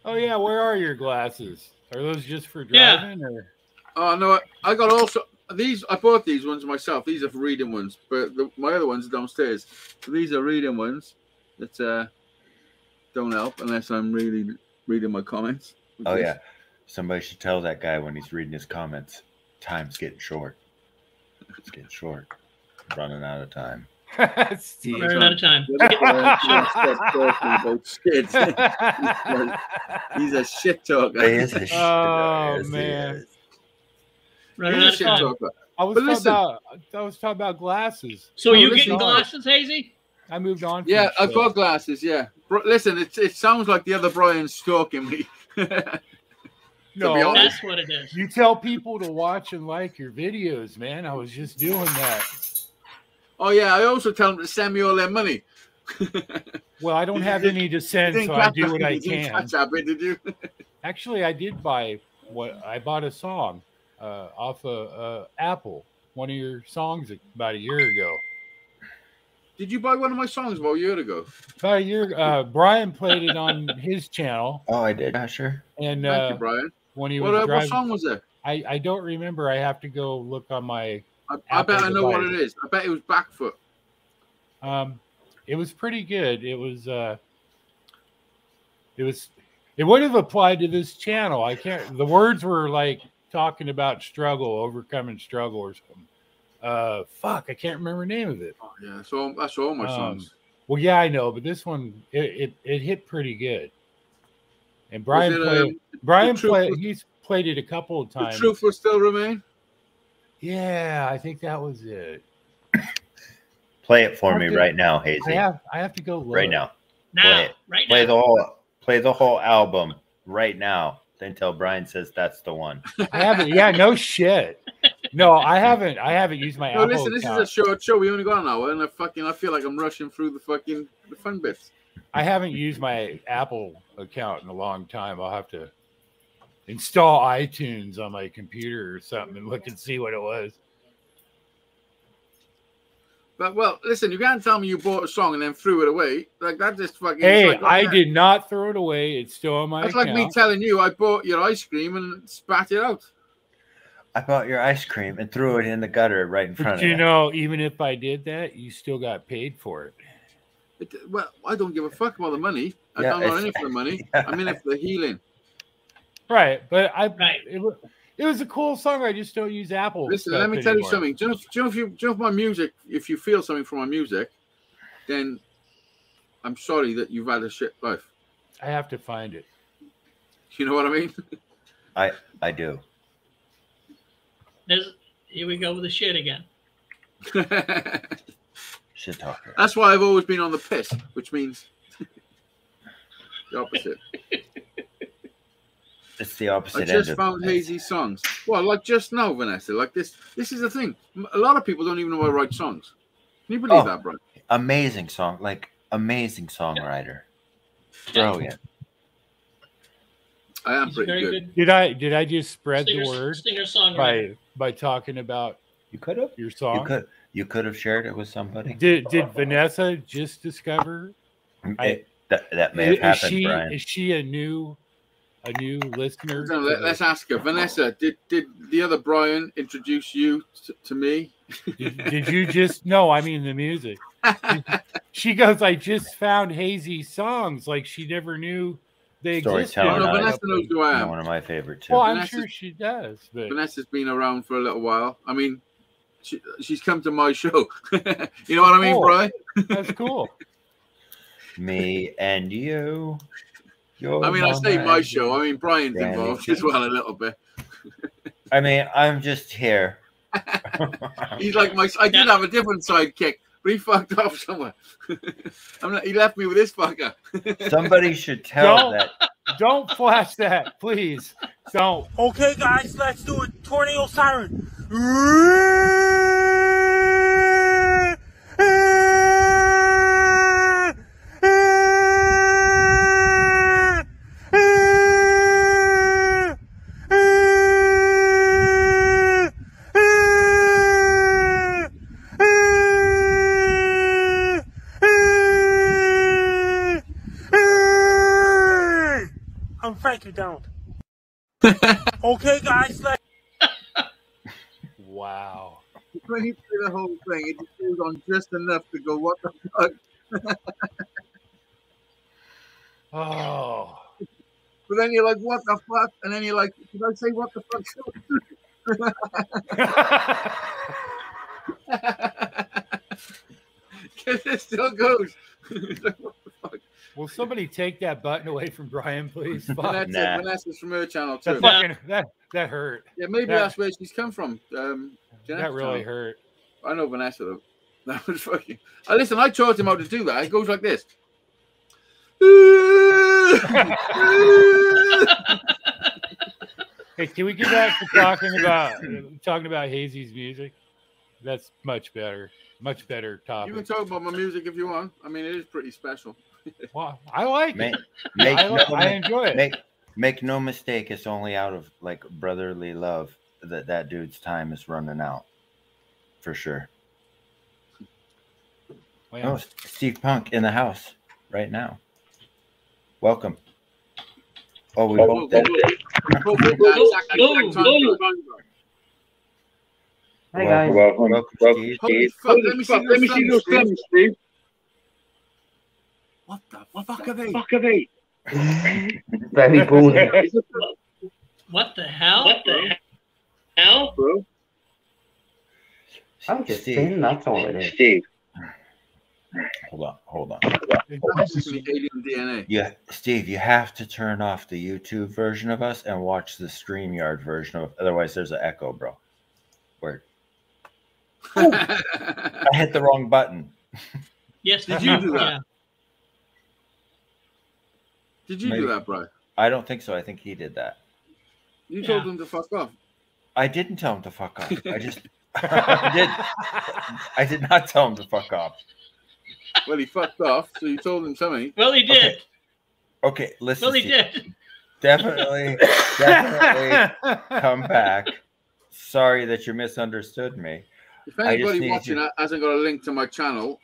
Oh yeah, where are your glasses? Are those just for Yeah. driving or? Oh no, I got also these. I bought these ones myself. These are for reading ones, but my other ones are downstairs. So these are reading ones, that don't help unless I'm really reading my comments. Oh yeah, somebody should tell that guy when he's reading his comments. Time's getting short. It's getting short. Running out of time. Steve. Running out of time. He's a shit talker. He is a shit. Oh, Yes, he man. is. Running He's a out of shit time. talker. I was talking about glasses. So No, you listen, getting glasses, Hazy? I moved on. Yeah, from I've shit. got glasses. Yeah, Listen, it sounds like the other Brian's stalking me. No, be honest. That's what it is. you tell people to watch and like your videos, man. I was just doing that. Oh yeah, I also tell them to send me all their money. Well, I don't have any to send, so I do what I can. Catch that bit, did you? Actually, I did buy I bought a song off of Apple, one of your songs about a year ago. Did you buy one of my songs about a year ago? About a year, Brian played it on his channel, Oh, I did. Yeah, sure. and Thank you, Brian. when he was What driving, song was it? I don't remember. I have to go look on my. I bet Apple I know what device. it is. I bet it was Backfoot. It was pretty good. It would have applied to this channel. I can't. The words were like talking about struggle, overcoming struggle, or something. Fuck, I can't remember the name of it. Oh, yeah, so that's all my songs. Well, yeah, I know, but this one it hit pretty good. And Brian he's played it a couple of The times. Truth Will Still Remain. Yeah, I think that was it. Play it for me Okay. right now, Hazy. I have to go look. Right now. Now, Play it. right Play now. the whole album right now. Until Brian says that's the one. I haven't. Yeah, no shit. No, I haven't used my No, Apple listen, this account. is a short show. We only got an hour, and I feel like I'm rushing through the fun bits. I haven't used my Apple account in a long time. I'll have to install iTunes on my computer or something and look and see what it was. But well, listen, you can't tell me you bought a song and then threw it away. Like that just fucking. Hey, it's like, I did not throw it away. It's still on my That's account. like me telling you I bought your ice cream and spat it out. I bought your ice cream and threw it in the gutter right in front But of you know, even if I did that, you still got paid for it. Well, I don't give a fuck about the money. Yeah, I'm not in it for the money. I'm in it for the healing. Right, but Right. it was a cool song. I just don't use Apple. Listen, stuff let me tell you anymore. something. Do you know if my music, if you feel something from my music, then I'm sorry that you've had a shit life. I have to find it. You know what I mean? I do. Here we go with the shit again. Shit talker. That's why I've always been on the piss, which means the opposite. It's the opposite I end just of found Hazy songs. Well, like just now, Vanessa. Like this. This is the thing. A lot of people don't even know I write songs. Can you believe that, bro? Amazing song. Like, amazing songwriter. Brilliant. I am He's pretty very good. good Did I just spread the singer, word singer-songwriter. by talking about You could have. your song? You could have shared it with somebody. Did Vanessa just discover? That may have happened, Brian. Is she a new listener? So let's ask her. Vanessa, did the other Brian introduce you to me? Did you just? No, I mean the music. She goes, I just found Hazy songs. Like she never knew they existed. Storytelling. No, I- Vanessa knows who I am. One of my favorite too. Well, I'm Vanessa's- sure she does, but Vanessa's been around for a little while. I mean, she's come to my show. You know what I mean, Cool. Brian? that's cool. Me and you. I mean, I say my show. I mean, Brian's Randy. involved as well a little bit. I mean, I'm just here. He's like my. I did have a different sidekick, but he fucked off somewhere. He left me with this fucker. Somebody should tell that. Don't flash that, please. Don't. Okay, guys, let's do a tornado siren. I'm Frankie Down. Okay, guys, let's. Wow. When he did the whole thing, it just goes on just enough to go, what the fuck? but then you're like, what the fuck? And then you're like, did I say what the fuck? Because it still goes. It's like, what the fuck? Will somebody take that button away from Brian, please? Fuck. And that's Vanessa's from her channel too. That hurt. Yeah, maybe that's where she's come from. That really hurt. I know Vanessa though. That was fucking. Listen, I taught him how to do that. It goes like this. Hey, can we get back to talking about Hazy's music? That's much better topic. You can talk about my music if you want. I mean, it is pretty special. Well, I like it. I enjoy it. Make no mistake, it's only out of like brotherly love that dude's time is running out, for sure. Well, Oh, Steve Punk in the house right now. Welcome. Oh, we both did. Hi guys. Welcome, Steve. Let me see those thumbs, Steve. What the fuck are they? Very boring. What the hell? Bro? I'm just saying that's all it is. Steve. Hold on. Alien DNA. Yeah, Steve, you have to turn off the YouTube version of us and watch the StreamYard version of. Otherwise, there's an echo, bro. Word. I hit the wrong button. Yes, Did you do that? Yeah. Did you do that, bro? I don't think so. I think he did that. You told him to fuck off. I didn't tell him to fuck off. I did not tell him to fuck off. Well, he fucked off, so you told him something. Well, he did. Okay, listen. Well, he did. Definitely come back. Sorry that you misunderstood me. If anybody watching that hasn't got a link to my channel,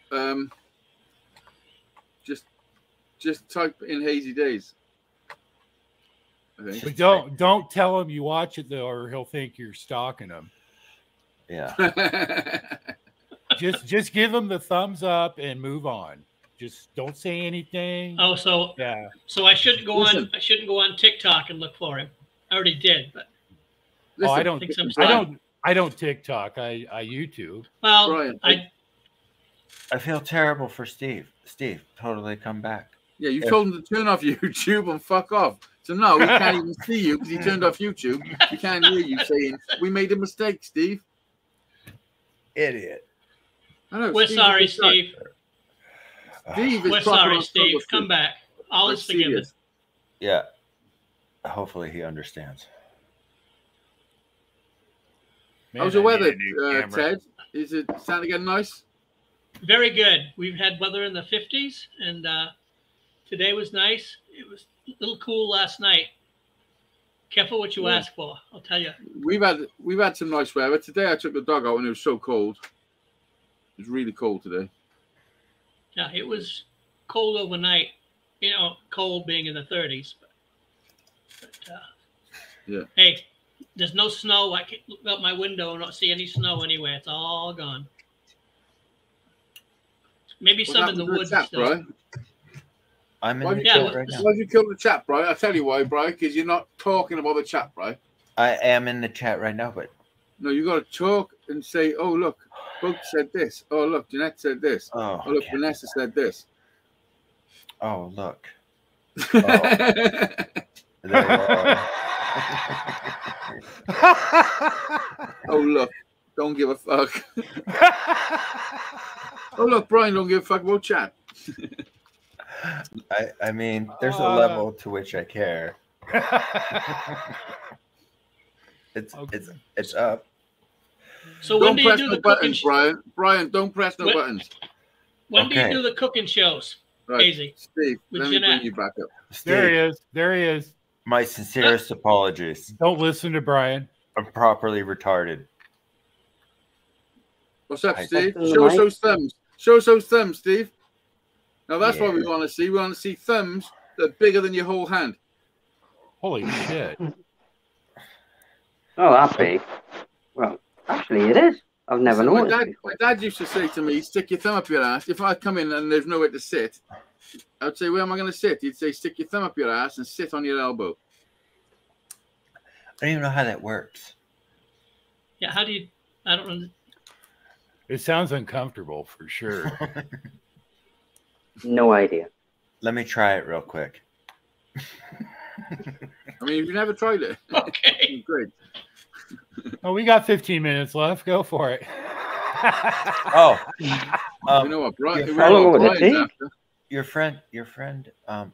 just type in Hazy Days. I think. But don't tell him you watch it though, or he'll think you're stalking him. Yeah. Just give him the thumbs up and move on. Just don't say anything. Oh, so yeah. So I shouldn't go on. I shouldn't go on TikTok and look for him. I already did, but Listen, I don't TikTok. I YouTube. Well, Brian, I feel terrible for Steve. Steve, totally come back. yeah, you told him to turn off YouTube and fuck off. So no, he can't even see you because he turned off YouTube. He can't hear you saying, "We made a mistake, Steve." Idiot. I know, we're Steve sorry, is right. Steve. Steve is We're proper sorry, on Steve. Struggle Come Street. back. All We're is forgiven. serious. Yeah. Hopefully he understands. Man, How's the I weather, need a new camera. Ted? Is it starting to get nice? Very good. We've had weather in the 50s, and today was nice. It was a little cool last night. Careful what you ask for. I'll tell you. We've had some nice weather. Today I took the dog out and it was so cold. It was really cold today. Yeah, it was cold overnight. You know, cold being in the 30s. But yeah. Hey, there's no snow. I can look out my window and not see any snow anywhere. It's all gone. Maybe What some in happened the to the woods chat, still. Brian? I'm in Why'd the you chat kill, right now. why'd you kill the chat, Brian? I'll tell you why, Brian, because you're not talking about the chat, Brian. I am in the chat right now, but No, you got to talk and say, oh, look, Book said this. Oh, look, Jeanette said this. oh, Oh, look, okay. Vanessa said this. Oh, look. Oh. There you are. Oh, look, don't give a fuck. Oh, look, Brian don't give a fuck about chat. I mean, there's a level to which I care. It's up. So when Don't do you press do no the cooking? buttons, Brian. Brian, don't press no When- buttons. When do Okay. you do the cooking shows? Right, Easy. Steve, With let me Jeanette. bring you back up. There he Steve, is. There he is. my sincerest apologies. Don't listen to Brian. I'm properly retarded. What's up, I- Steve? That's Show us nice. those thumbs. Show us those thumbs, Steve. Now that's what we Yeah. want to see. We want to see thumbs that are bigger than your whole hand. Holy shit. Oh, that big. Well, actually, it is. I've never So my noticed. dad used to say to me, stick your thumb up your ass. If I come in and there's nowhere to sit, I'd say, where am I going to sit? You'd say, stick your thumb up your ass and sit on your elbow. I don't even know how that works. Yeah, how do you? I don't know. It sounds uncomfortable for sure. No idea. Let me try it real quick. I mean, if you never tried it, Okay. great. Oh, we got 15 minutes left. Go for it. Oh, You know what, Brian? your we know what friend- Brian's after. your friend,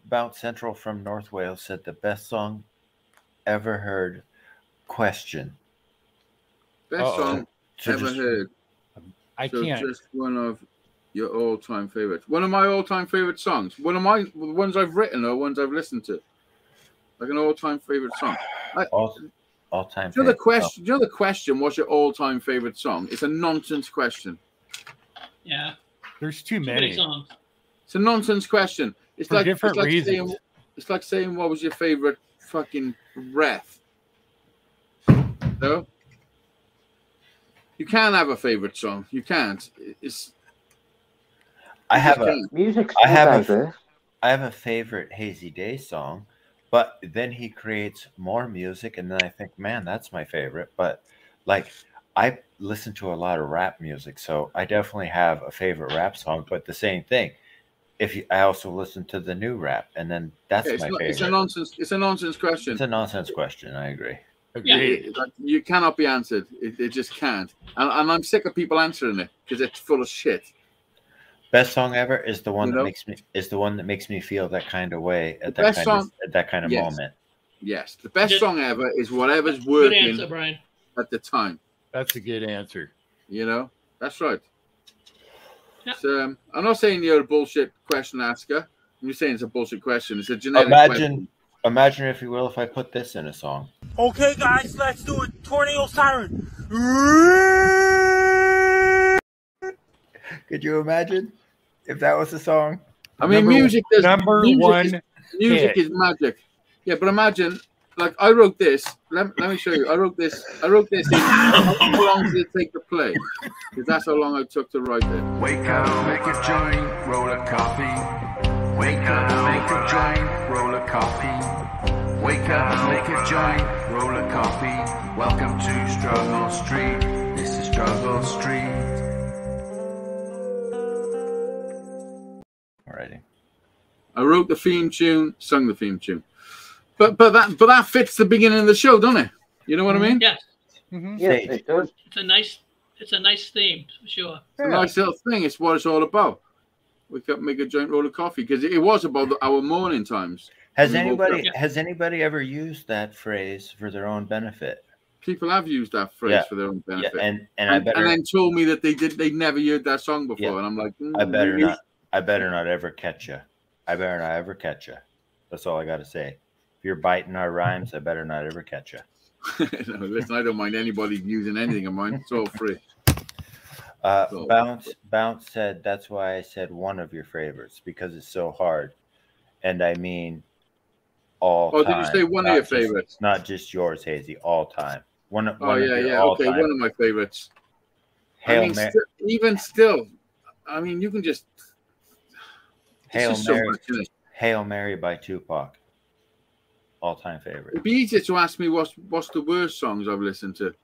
Bounce Central from North Wales said the best song ever heard. Question. Best Uh-oh. song So ever just- heard. I So can't. just one of your all-time favorites. One of my all-time favorite songs. One of my the ones I've written or ones I've listened to. Like an all-time favorite song. all time. Do you know the question? Do you know the question? What's your all-time favorite song? It's a nonsense question. Yeah. There's too Too many many. songs. It's a nonsense question. It's For like different reasons. Saying, it's like saying what was your favorite fucking breath. No. You can't have a favorite song. You can't. It's. I you have just a can't. Music's I so have a- diverse. I have a favorite Hazy Day song, but then he creates more music, and then I think, man, that's my favorite. But like, I listen to a lot of rap music, so I definitely have a favorite rap song. But the same thing, I also listen to the new rap, and then that's Yeah, my favorite. it's a nonsense. It's a nonsense question. It's a nonsense question. I agree. Agreed. Like, you cannot be answered. It just can't. And I'm sick of people answering it because it's full of shit. Best song ever is the one You that know? makes me feel that kind of way at The that best kind song- of at that kind of Yes. moment. Yes, the best Good- song ever is whatever's Good working answer, Brian. at the time. That's a good answer. You know, that's right. Yeah. So, I'm not saying you're a bullshit question asker. I'm just saying it's a bullshit question. It's a generic question. Imagine, if you will, if I put this in a song. Okay, guys, let's do it. Tornado siren. Could you imagine if that was a song? I mean, Music music hit. is magic. Yeah, but imagine, like, I wrote this. Let me show you. I wrote this in how long did it take to play? Because that's how long it took to write it. Wake up, make a joint, roll a coffee. Wake up, make a joint, roll a coffee. Wake up, make a joint, roll a coffee. Welcome to Struggle Street. This is Struggle Street. Alrighty. I wrote the theme tune, sung the theme tune. But that fits the beginning of the show, doesn't it? You know what I mean? Yes. Mhm. Yes, Sage. it does. It's a nice theme for sure. It's a nice little thing. It's what it's all about. We could make a joint roll of coffee because it was about our morning times. Has We woke anybody ever used that phrase for their own benefit? People have used that phrase Yeah. for their own Yeah, benefit. and and then told me that they'd never heard that song before, Yeah. and I'm like, I better really? not. I better not ever catch you. I better not ever catch you. That's all I got to say. If you're biting our rhymes, I better not ever catch you. No, listen, I don't mind anybody using anything of mine. It's all free. So- Bounce said that's why I said one of your favorites because it's so hard, and I mean all Oh, time. did you say one of your favorites? Not just yours, Hazy. All time. One Oh of yeah, your yeah. all Okay, time. one of my favorites. Hail I mean, Mary. even still, I mean, you can just. It's Hail just so Mary. much, isn't it? Hail Mary by Tupac. All time favorite. It'd be easier to ask me what's the worst songs I've listened to.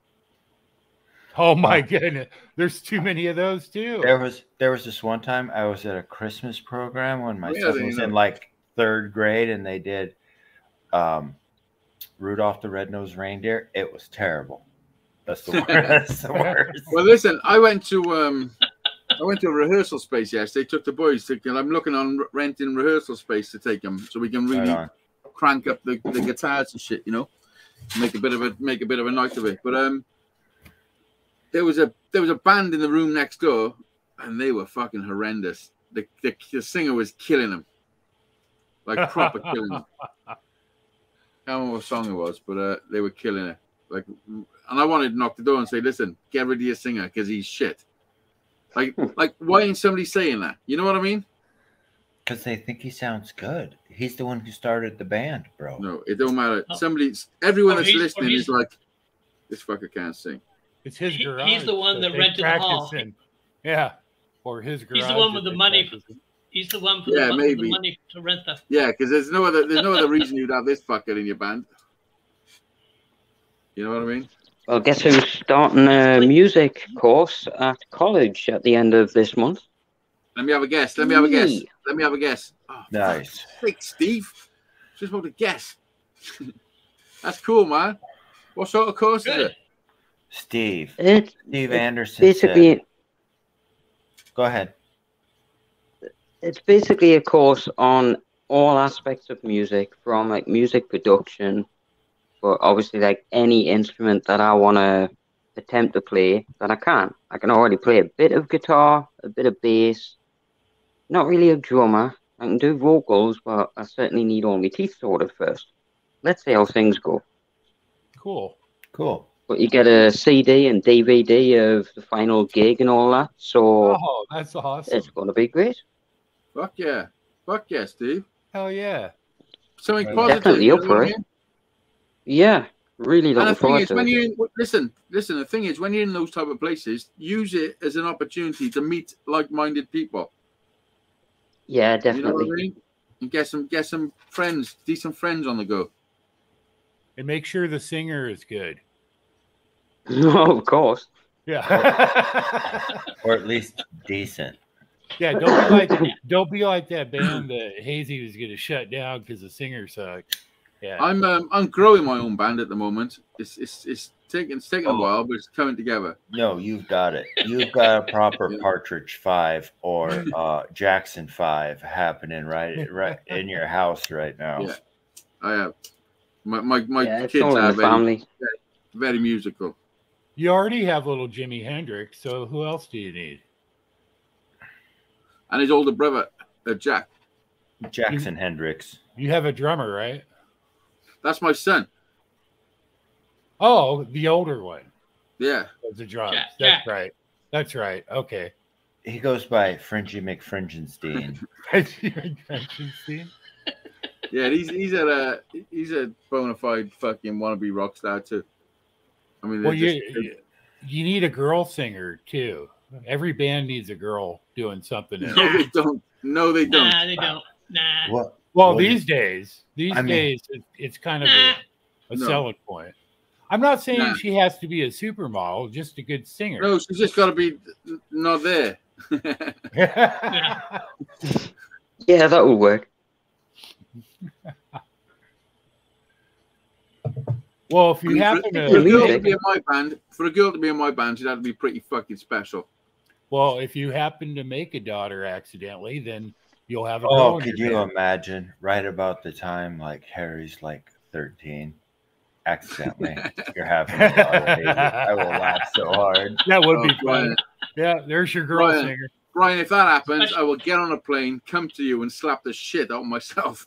Oh my goodness. There's too many of those too. There was this one time I was at a Christmas program when my Yeah, son was you in know. like 3rd grade, and they did Rudolph the Red-Nosed Reindeer. It was terrible. That's the worst. That's the worst. Well, listen, I went to a rehearsal space yesterday. Took the boys. I'm looking on renting rehearsal space to take them so we can Right really on. crank up the guitars and shit. You know, make a bit of a night of it. But there was a band in the room next door, and they were fucking horrendous. The singer was killing them, like proper killing them. I don't know what song it was, but they were killing it. Like, and I wanted to knock the door and say, "Listen, get rid of your singer because he's shit." Like, why ain't somebody saying that? You know what I mean? Because they think he sounds good. He's the one who started the band, bro. No, it don't matter. Oh. Everyone Or that's he's- or listening he's- is like, "This fucker can't sing." It's his garage. He's the one that they rented the hall. practice in. Yeah. Or his garage. He's the one with that the they money practice in. He's the one for Yeah, the maybe. money to rent the. Yeah, because there's no other reason you'd have this fucker in your band. You know what I mean? Well, guess who's starting a music course at college at the end of this month? Let me have a guess. Let me have a guess. Me. Let me have a guess. Oh, Nice. Thanks, Steve. Just about to guess. That's cool, man. What sort of course is it? Steve It's Anderson basically said, go ahead. it's basically a course on all aspects of music, from like music production, but obviously like any instrument that I want to attempt to play that I can. I can already play a bit of guitar, a bit of bass. Not really a drummer. I can do vocals, but I certainly need all my teeth sorted first. Let's see how things go. Cool. Cool. But you get a CD and DVD of the final gig and all that, so Oh, that's awesome. it's going to be great. Fuck yeah. Fuck yeah, Steve. Hell yeah. Something Right. positive. Definitely you up know for what I it. mean? Yeah, really And the looking thing forward is, to when it. you're in, listen, the thing is, when you're in those type of places, use it as an opportunity to meet like-minded people. Yeah, You know what I definitely. mean? And get some friends, decent friends on the go. And make sure the singer is good. No, of course. Yeah. Or at least decent. Yeah, don't be like that band that Hazy was gonna shut down because the singer sucked. Yeah. I'm growing my own band at the moment. It's taking a while, but it's coming together. No, you've got it. You've got a proper Yeah. Partridge 5 or Jackson 5 happening right in your house right now. Yeah, I have. My Yeah, it's kids all in are the family. very musical. You already have little Jimi Hendrix, so who else do you need? And his older brother, Jack. Jackson Hendricks. You have a drummer, right? That's my son. Oh, the older one. Yeah. That's the drums. Jack. That's right. That's right. Okay. He goes by Fringy McFringenstein. Yeah, he's a bona fide fucking wannabe rock star too. I mean, Well, you need a girl singer too. Every band needs a girl doing something. no, they don't. No, they don't. Nah, they don't. Nah. What? Well, Well, these days, it's kind of a No. selling point. I'm not saying Nah. she has to be a supermodel, just a good singer. No, she's just got to be not there. Yeah, that will work. Well, if you I mean, happen for a to, girl to be in my band, she'd have to be pretty fucking special. well, if you happen to make a daughter accidentally, then you'll have a Oh, girl in could your you band. imagine right about the time like Harry's like 13, accidentally you're having a daughter, baby. I will laugh so hard. That would be Oh, fun. Brian. Yeah, there's your girl Brian. singer. Brian, if that happens, I will get on a plane, come to you, and slap the shit out of myself.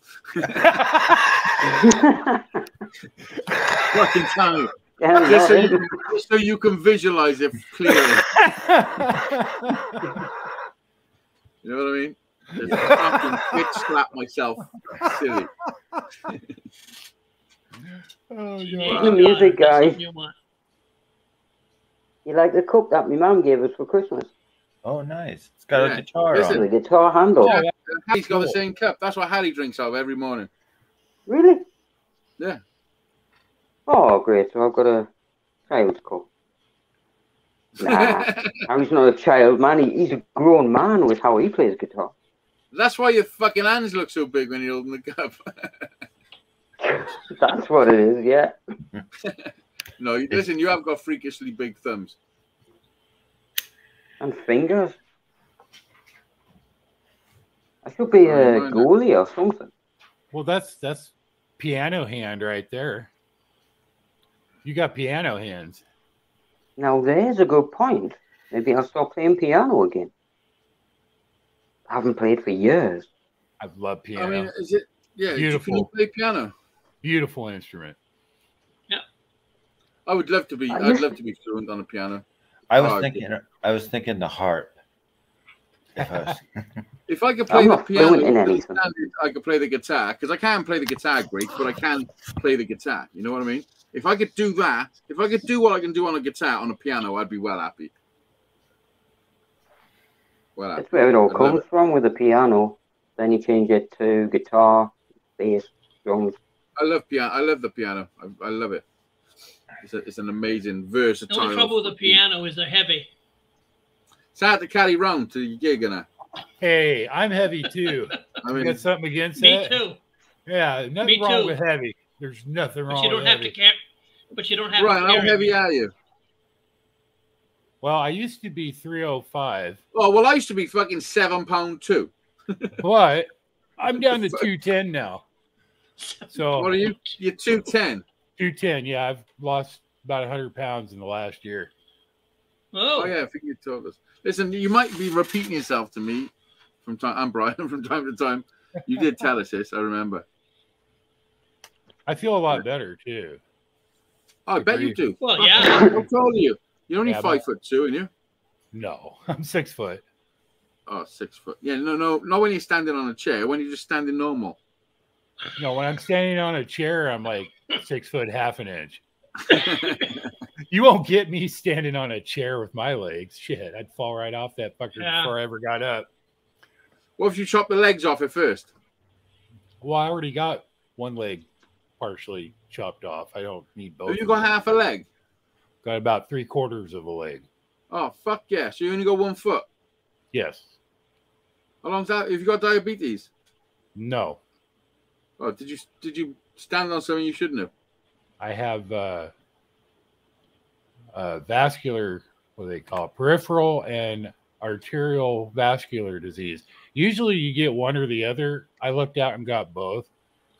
Fucking tell you. Yeah, Just no, so you can visualize it clearly. You know what I mean? Just fucking bitch slap myself. Silly. Oh, You God. need The music a daughter, guy. that's what you want. You like the cup that my mum gave us for Christmas? Oh, nice. It's got Yeah. a guitar Listen. on The it. guitar handle. Oh, that- Harry's got the Cool. same cup. That's what Harry drinks out of every morning. Really? Yeah. Oh, great. So I've got a child's cup. Nah, Harry's not a child, man. He's a grown man with how he plays guitar. That's why your fucking hands look so big when you open the cup. That's what it is, yeah. No, listen, you have got freakishly big thumbs. And fingers. I should be a Mine- goalie or something. Well, that's piano hand right there. You got piano hands. Now, there's a good point. Maybe I'll start playing piano again. I haven't played for years. I love piano. I mean, is it? Yeah. Beautiful. Can you play piano? Beautiful instrument. I would love to be. I'd love to be fluent on the piano. I was Oh, thinking the harp. If I was, If I could play I'm the not piano, fluent in anything. I could play the guitar because I can't play the guitar great, but I can play the guitar. You know what I mean? If I could do that, if I could do what I can do on a guitar on a piano, I'd be well happy. Well, That's where it all I love comes it. from with the piano. Then you change it to guitar, bass, drums. I love piano. I love the piano. I love it. It's an amazing, The versatile. only trouble with the piano is they're heavy. It's hard to carry round to your gig, and Hey, I'm heavy too. I You mean, got something against Me that? too. Yeah, nothing Me wrong too. with heavy. There's nothing But wrong you don't with have heavy. to carry. But you don't have Brian, to how carry. heavy me. are you? Well, I used to be 305, Oh, well, I used to be fucking 7 pound too. but I'm down to 210 now. So What are you? You're 210. 210, yeah, I've lost about 100 pounds in the last year. Oh yeah, I think you told us. Listen, you might be repeating yourself to me from time. I'm Brian from time to time. You did tell us this. I remember. I feel a lot better too. Oh, I bet you do. Well, Fuck, yeah. How tall are you? You're only Yeah, 5'2", aren't you? No, I'm 6 foot. Oh, 6 foot. Yeah, no. Not when you're standing on a chair. When you're just standing normal. No, when I'm standing on a chair, I'm like 6 foot half an inch. You won't get me standing on a chair with my legs. Shit, I'd fall right off that fucker before I ever got up. What if you chop the legs off at first? Well, I already got one leg partially chopped off. I don't need both. Have you of got them. half a leg? Got about 3/4 of a leg. Oh, fuck yeah. So you only got 1 foot? Yes. How long's that? Have you got diabetes? No. Oh, did you stand on something you shouldn't have? I have vascular, what do they call it? Peripheral and arterial vascular disease. Usually you get one or the other. I looked out and got both.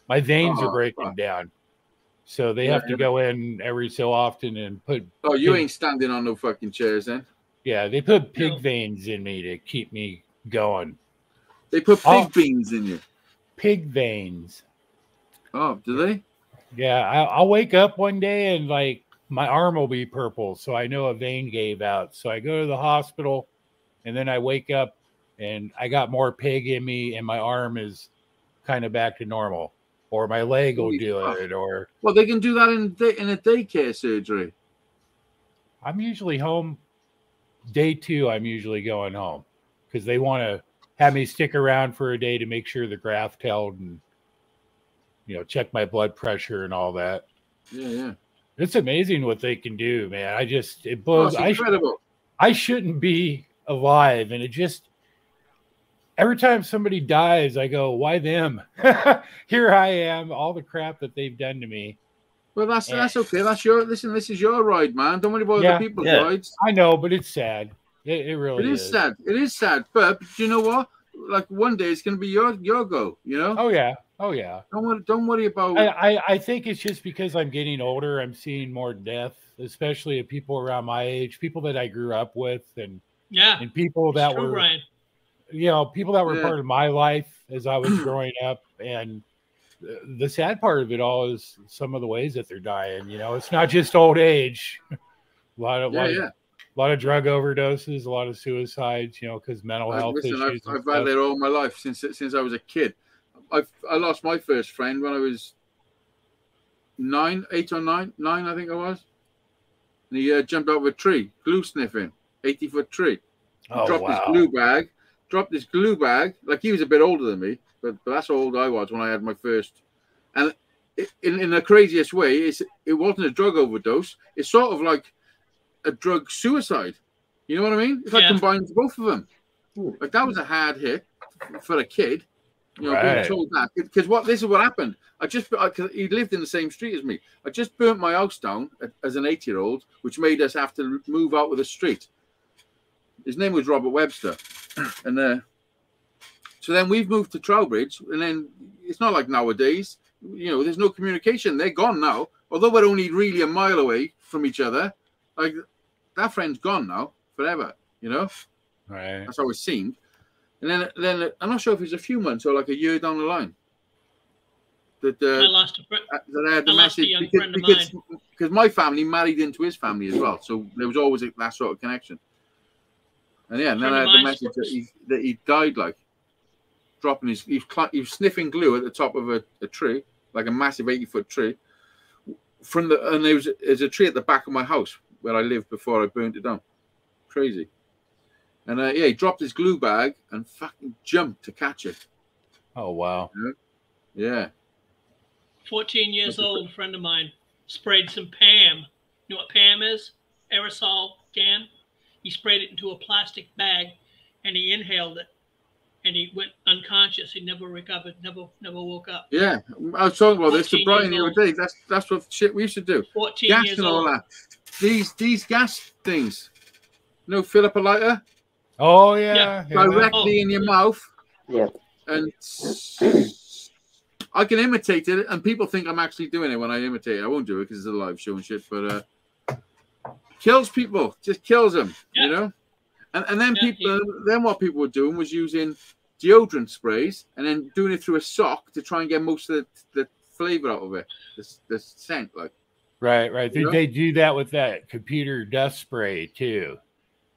My veins are breaking down. So they have to go in every so often and put... Oh, you ain't standing on no fucking chairs then? Yeah, they put pig veins in me to keep me going. They put pig beans in you? Pig veins. Oh, do they? Yeah, I'll wake up one day and like my arm will be purple, so I know a vein gave out. So I go to the hospital, and then I wake up and I got more pig in me, and my arm is kind of back to normal, or my leg will do it. Or well, they can do that in a daycare surgery. I'm usually home. Day 2, I'm usually going home because they want to have me stick around for a day to make sure the graft held and check my blood pressure and all that. Yeah. It's amazing what they can do, man. It blows. Oh, it's incredible. I shouldn't be alive. And it just, every time somebody dies, I go, why them? Here I am, all the crap that they've done to me. Well, that's okay. This is your ride, man. Don't worry about other people's rides. I know, but it's sad. It really is. It is sad. It is sad. But you know what? Like one day it's gonna be your go, Oh yeah. Don't worry about. I think it's just because I'm getting older. I'm seeing more death, especially of people around my age, people that I grew up with, and people that were, Brian. People that were part of my life as I was growing up. And the sad part of it all is some of the ways that they're dying. It's not just old age. A lot of drug overdoses, a lot of suicides. Because mental health issues. I've had that all my life since I was a kid. I lost my first friend when I was 8 or 9, I think I was. And he jumped out of a tree, glue sniffing, 80-foot tree. Dropped his glue bag. Like he was a bit older than me, but that's how old I was when I had my first. And in the craziest way, it wasn't a drug overdose. It's sort of like a drug suicide. You know what I mean? It's like combines both of them. Like that was a hard hit for a kid. Being told that because this is what happened. Cause he lived in the same street as me. I just burnt my house down as an 8-year-old, which made us have to move out of the street. His name was Robert Webster, and so then we've moved to Trowbridge, and then it's not like nowadays. There's no communication. They're gone now. Although we're only really a mile away from each other, like that friend's gone now forever. Right. That's how it seemed. And then I'm not sure if it's a few months or like a year down the line that I lost a friend. That I had the message friend of mine. because my family married into his family as well, so there was always that sort of connection. And then I had the message that he died, like dropping he was sniffing glue at the top of a tree, like a massive 80-foot tree. And there's a tree at the back of my house where I lived before I burnt it down. Crazy. And yeah, he dropped his glue bag and fucking jumped to catch it. Oh wow. Yeah. 14 years old, a friend of mine sprayed some Pam. You know what Pam is? Aerosol can. He sprayed it into a plastic bag, and he inhaled it, and he went unconscious. He never recovered, never woke up. Yeah, I was talking about this to 14 Brian the years other day. That's what shit we should do. 14 Gas years and all old. that. These gas things. You know, fill up a lighter Oh yeah. directly in your mouth. Yeah. And I can imitate it, and people think I'm actually doing it when I imitate it. I won't do it because it's a live show and shit, but kills people, just kills them, you know. And then then what people were doing was using deodorant sprays and then doing it through a sock to try and get most of the flavor out of it, the scent, like. Right. You know? They do that with that computer dust spray too.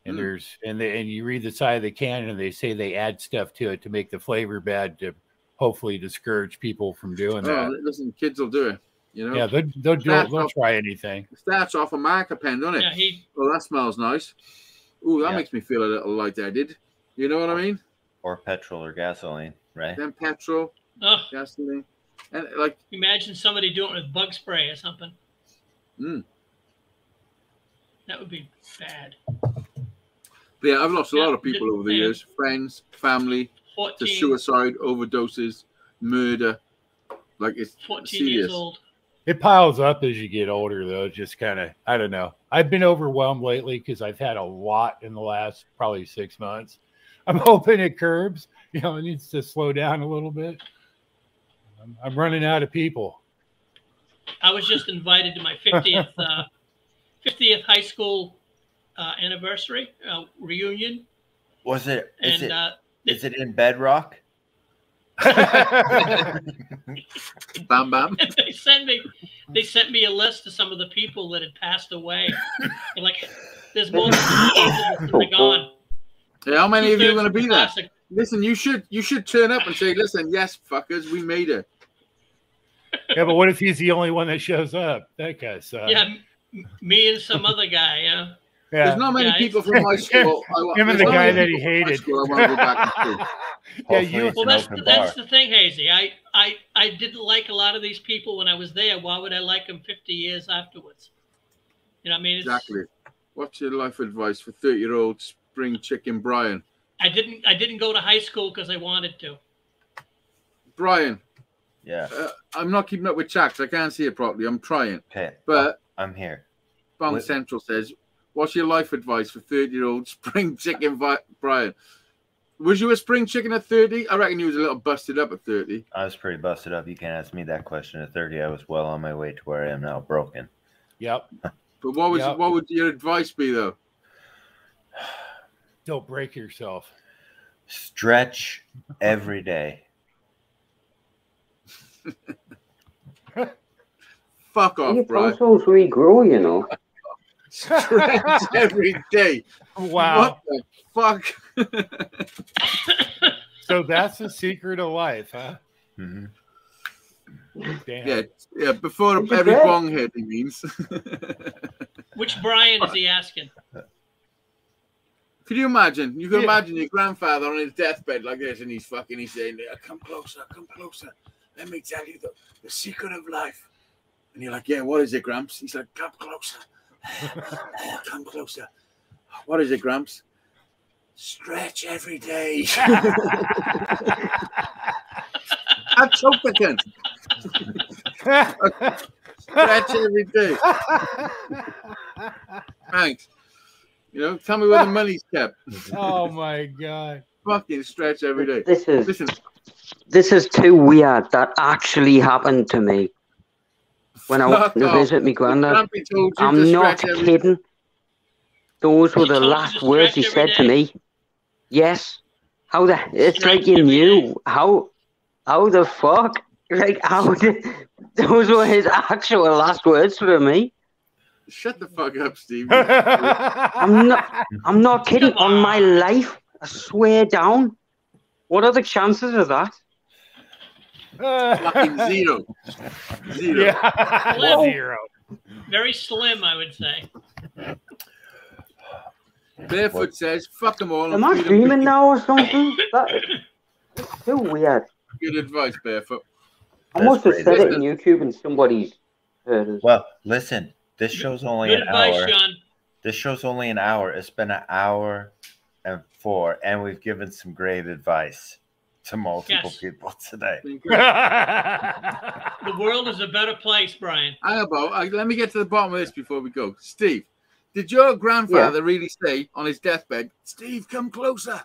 And and you read the side of the can and they say they add stuff to it to make the flavor bad to hopefully discourage people from doing that. Listen, kids will do it. You know. Yeah, they'll try anything. It starts off a marker pen, doesn't it? Yeah, oh, that smells nice. Ooh, that makes me feel a little lightheaded. You know what I mean? Or petrol or gasoline, right? Then petrol, gasoline, and like imagine somebody doing it with bug spray or something. That would be bad. But yeah, I've lost a lot of people over the years, friends, family, 14, to suicide, overdoses, murder. Like it's 14 serious. years old. It piles up as you get older, though. It just kind of, I don't know. I've been overwhelmed lately because I've had a lot in the last probably 6 months. I'm hoping it curbs. You know, it needs to slow down a little bit. I'm running out of people. I was just invited to my 50th 50th high school anniversary reunion. Was it? Is it in Bedrock? Bam bam. They sent me a list of some of the people that had passed away. And like, there's more than 2/3 of them are gone. Yeah, how many of you are going to be there? Classic. Listen, you should turn up and say, "Listen, yes, fuckers, we made it." Yeah, but what if he's the only one that shows up? That guy sucks. Yeah, me and some other guy. Yeah. There's not many people from my school. Him and the guy that he hated. I want to go back to school. Yeah, well, that's the thing, Hazy. I didn't like a lot of these people when I was there. Why would I like them 50 years afterwards? You know what I mean? Exactly. What's your life advice for 30-year-old spring chicken Brian? I didn't go to high school because I wanted to. Brian. Yeah. I'm not keeping up with chats. I can't see it properly. I'm trying. Okay. But I'm here. Bong Central says, "What's your life advice for 30-year-old spring chicken Brian?" Was you a spring chicken at 30? I reckon you was a little busted up at 30. I was pretty busted up. You can't ask me that question at 30. I was well on my way to where I am now, broken. Yep. But what would your advice be, though? Don't break yourself. Stretch every day. Fuck off, Your Brian. tonsils regrow, you know. Stretch every day. Wow. What the fuck? So that's the secret of life, huh? Mm-hmm. Damn. Yeah. Before It's a every break. bong hit, he means. Which Brian is he asking? Could you imagine? You can imagine your grandfather on his deathbed like this, and he's saying, "Come closer, come closer. Let me tell you the secret of life." And you're like, "Yeah, what is it, Gramps?" He's like, "Come closer, come closer." What is it, Gramps? Stretch every day. I choked the cunt. Stretch every day. Thanks. You know, tell me where the money's kept. Oh my god. Fucking stretch every day. This is too weird. That actually happened to me when I went to visit my granddad. I'm not kidding. Those were the last words he said to me. Yes. How the? It's like you knew. How the fuck? Like those were his actual last words to me. Shut the fuck up, Steve. I'm not kidding. On my life, I swear down. What are the chances of that? Fucking zero. Yeah. Slim. Zero. Very slim, I would say. Barefoot says, fuck them all. Am I dreaming now or something? That's so weird. Good advice, Barefoot. I must have great said it advice. in YouTube and somebody's heard it. Well, listen, this show's only Good an advice, hour. Sean. This show's only an hour. It's been an hour and 4, and we've given some great advice to multiple Yes. people today. The world is a better place, Brian. How about, let me get to the bottom of this before we go. Steve, did your grandfather really say on his deathbed, Steve, come closer?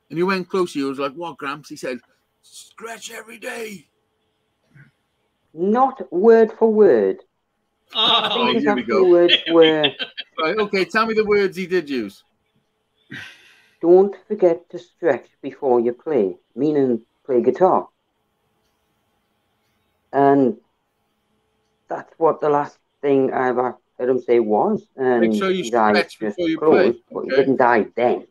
And you went closer. He was like, what, Gramps? He said, stretch every day. Not word for word. I Oh, think his here we actual go. words were, Right, okay, tell me the words he did use. don't forget to stretch before you play, meaning play guitar. And that's what the last thing I ever heard him say was. And Make sure you his eyes stretch just before you closed, play. but he Okay. didn't die then.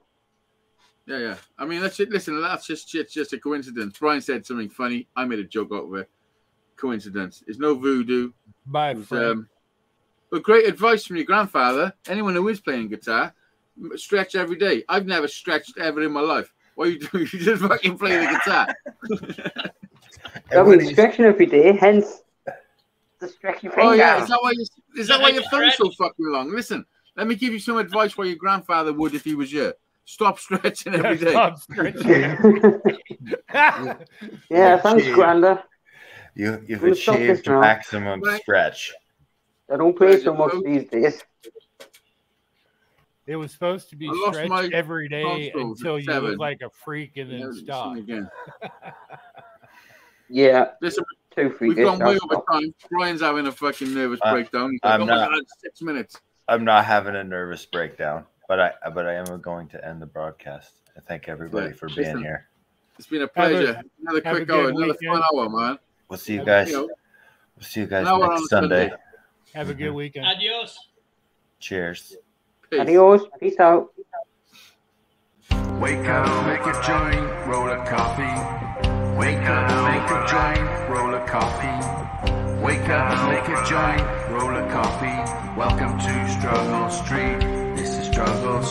Yeah, yeah. I mean, that's it. Listen, that's just a coincidence. Brian said something funny. I made a joke out of it. Coincidence. It's no voodoo. Bye, It's, Frank. but great advice from your grandfather. Anyone who is playing guitar, stretch every day. I've never stretched ever in my life. What are you doing? You just fucking play the guitar. I mean, stretching every day, hence the stretchy finger. Oh yeah, is that why your thumb's so Stretch. fucking long? Listen, let me give you some advice what your grandfather would if he was you. Stop stretching every day. Stop stretching. Yeah, thanks, Achieved- Granda. You've Gonna stop this achieved now. maximum Right. stretch. I don't play so much these days. It was supposed to be I lost my stretched every day tonsils until at you 7. look like a freak and then Sing stop. again. Yeah, Listen, too we've freakish. gone way I'll over stop. time. Brian's having a fucking nervous breakdown. He's like, I'm oh my not. god, 6 minutes. I'm not having a nervous breakdown, but I am going to end the broadcast. I thank everybody Yeah, for being listen. here. It's been a Have a- pleasure. Another have a quick good hour, another weekend. fun hour, man. We'll see you guys. You know, We'll see you guys now we're next on Sunday. Sunday. Have a good weekend. Adios. Cheers. Peace. Adios. Peace out. Wake up, make a joint, roll a coffee. Wake up, make a joint, roll a coffee. Wake up, make a joint, roll a coffee. Welcome to Struggle Street. This is Struggle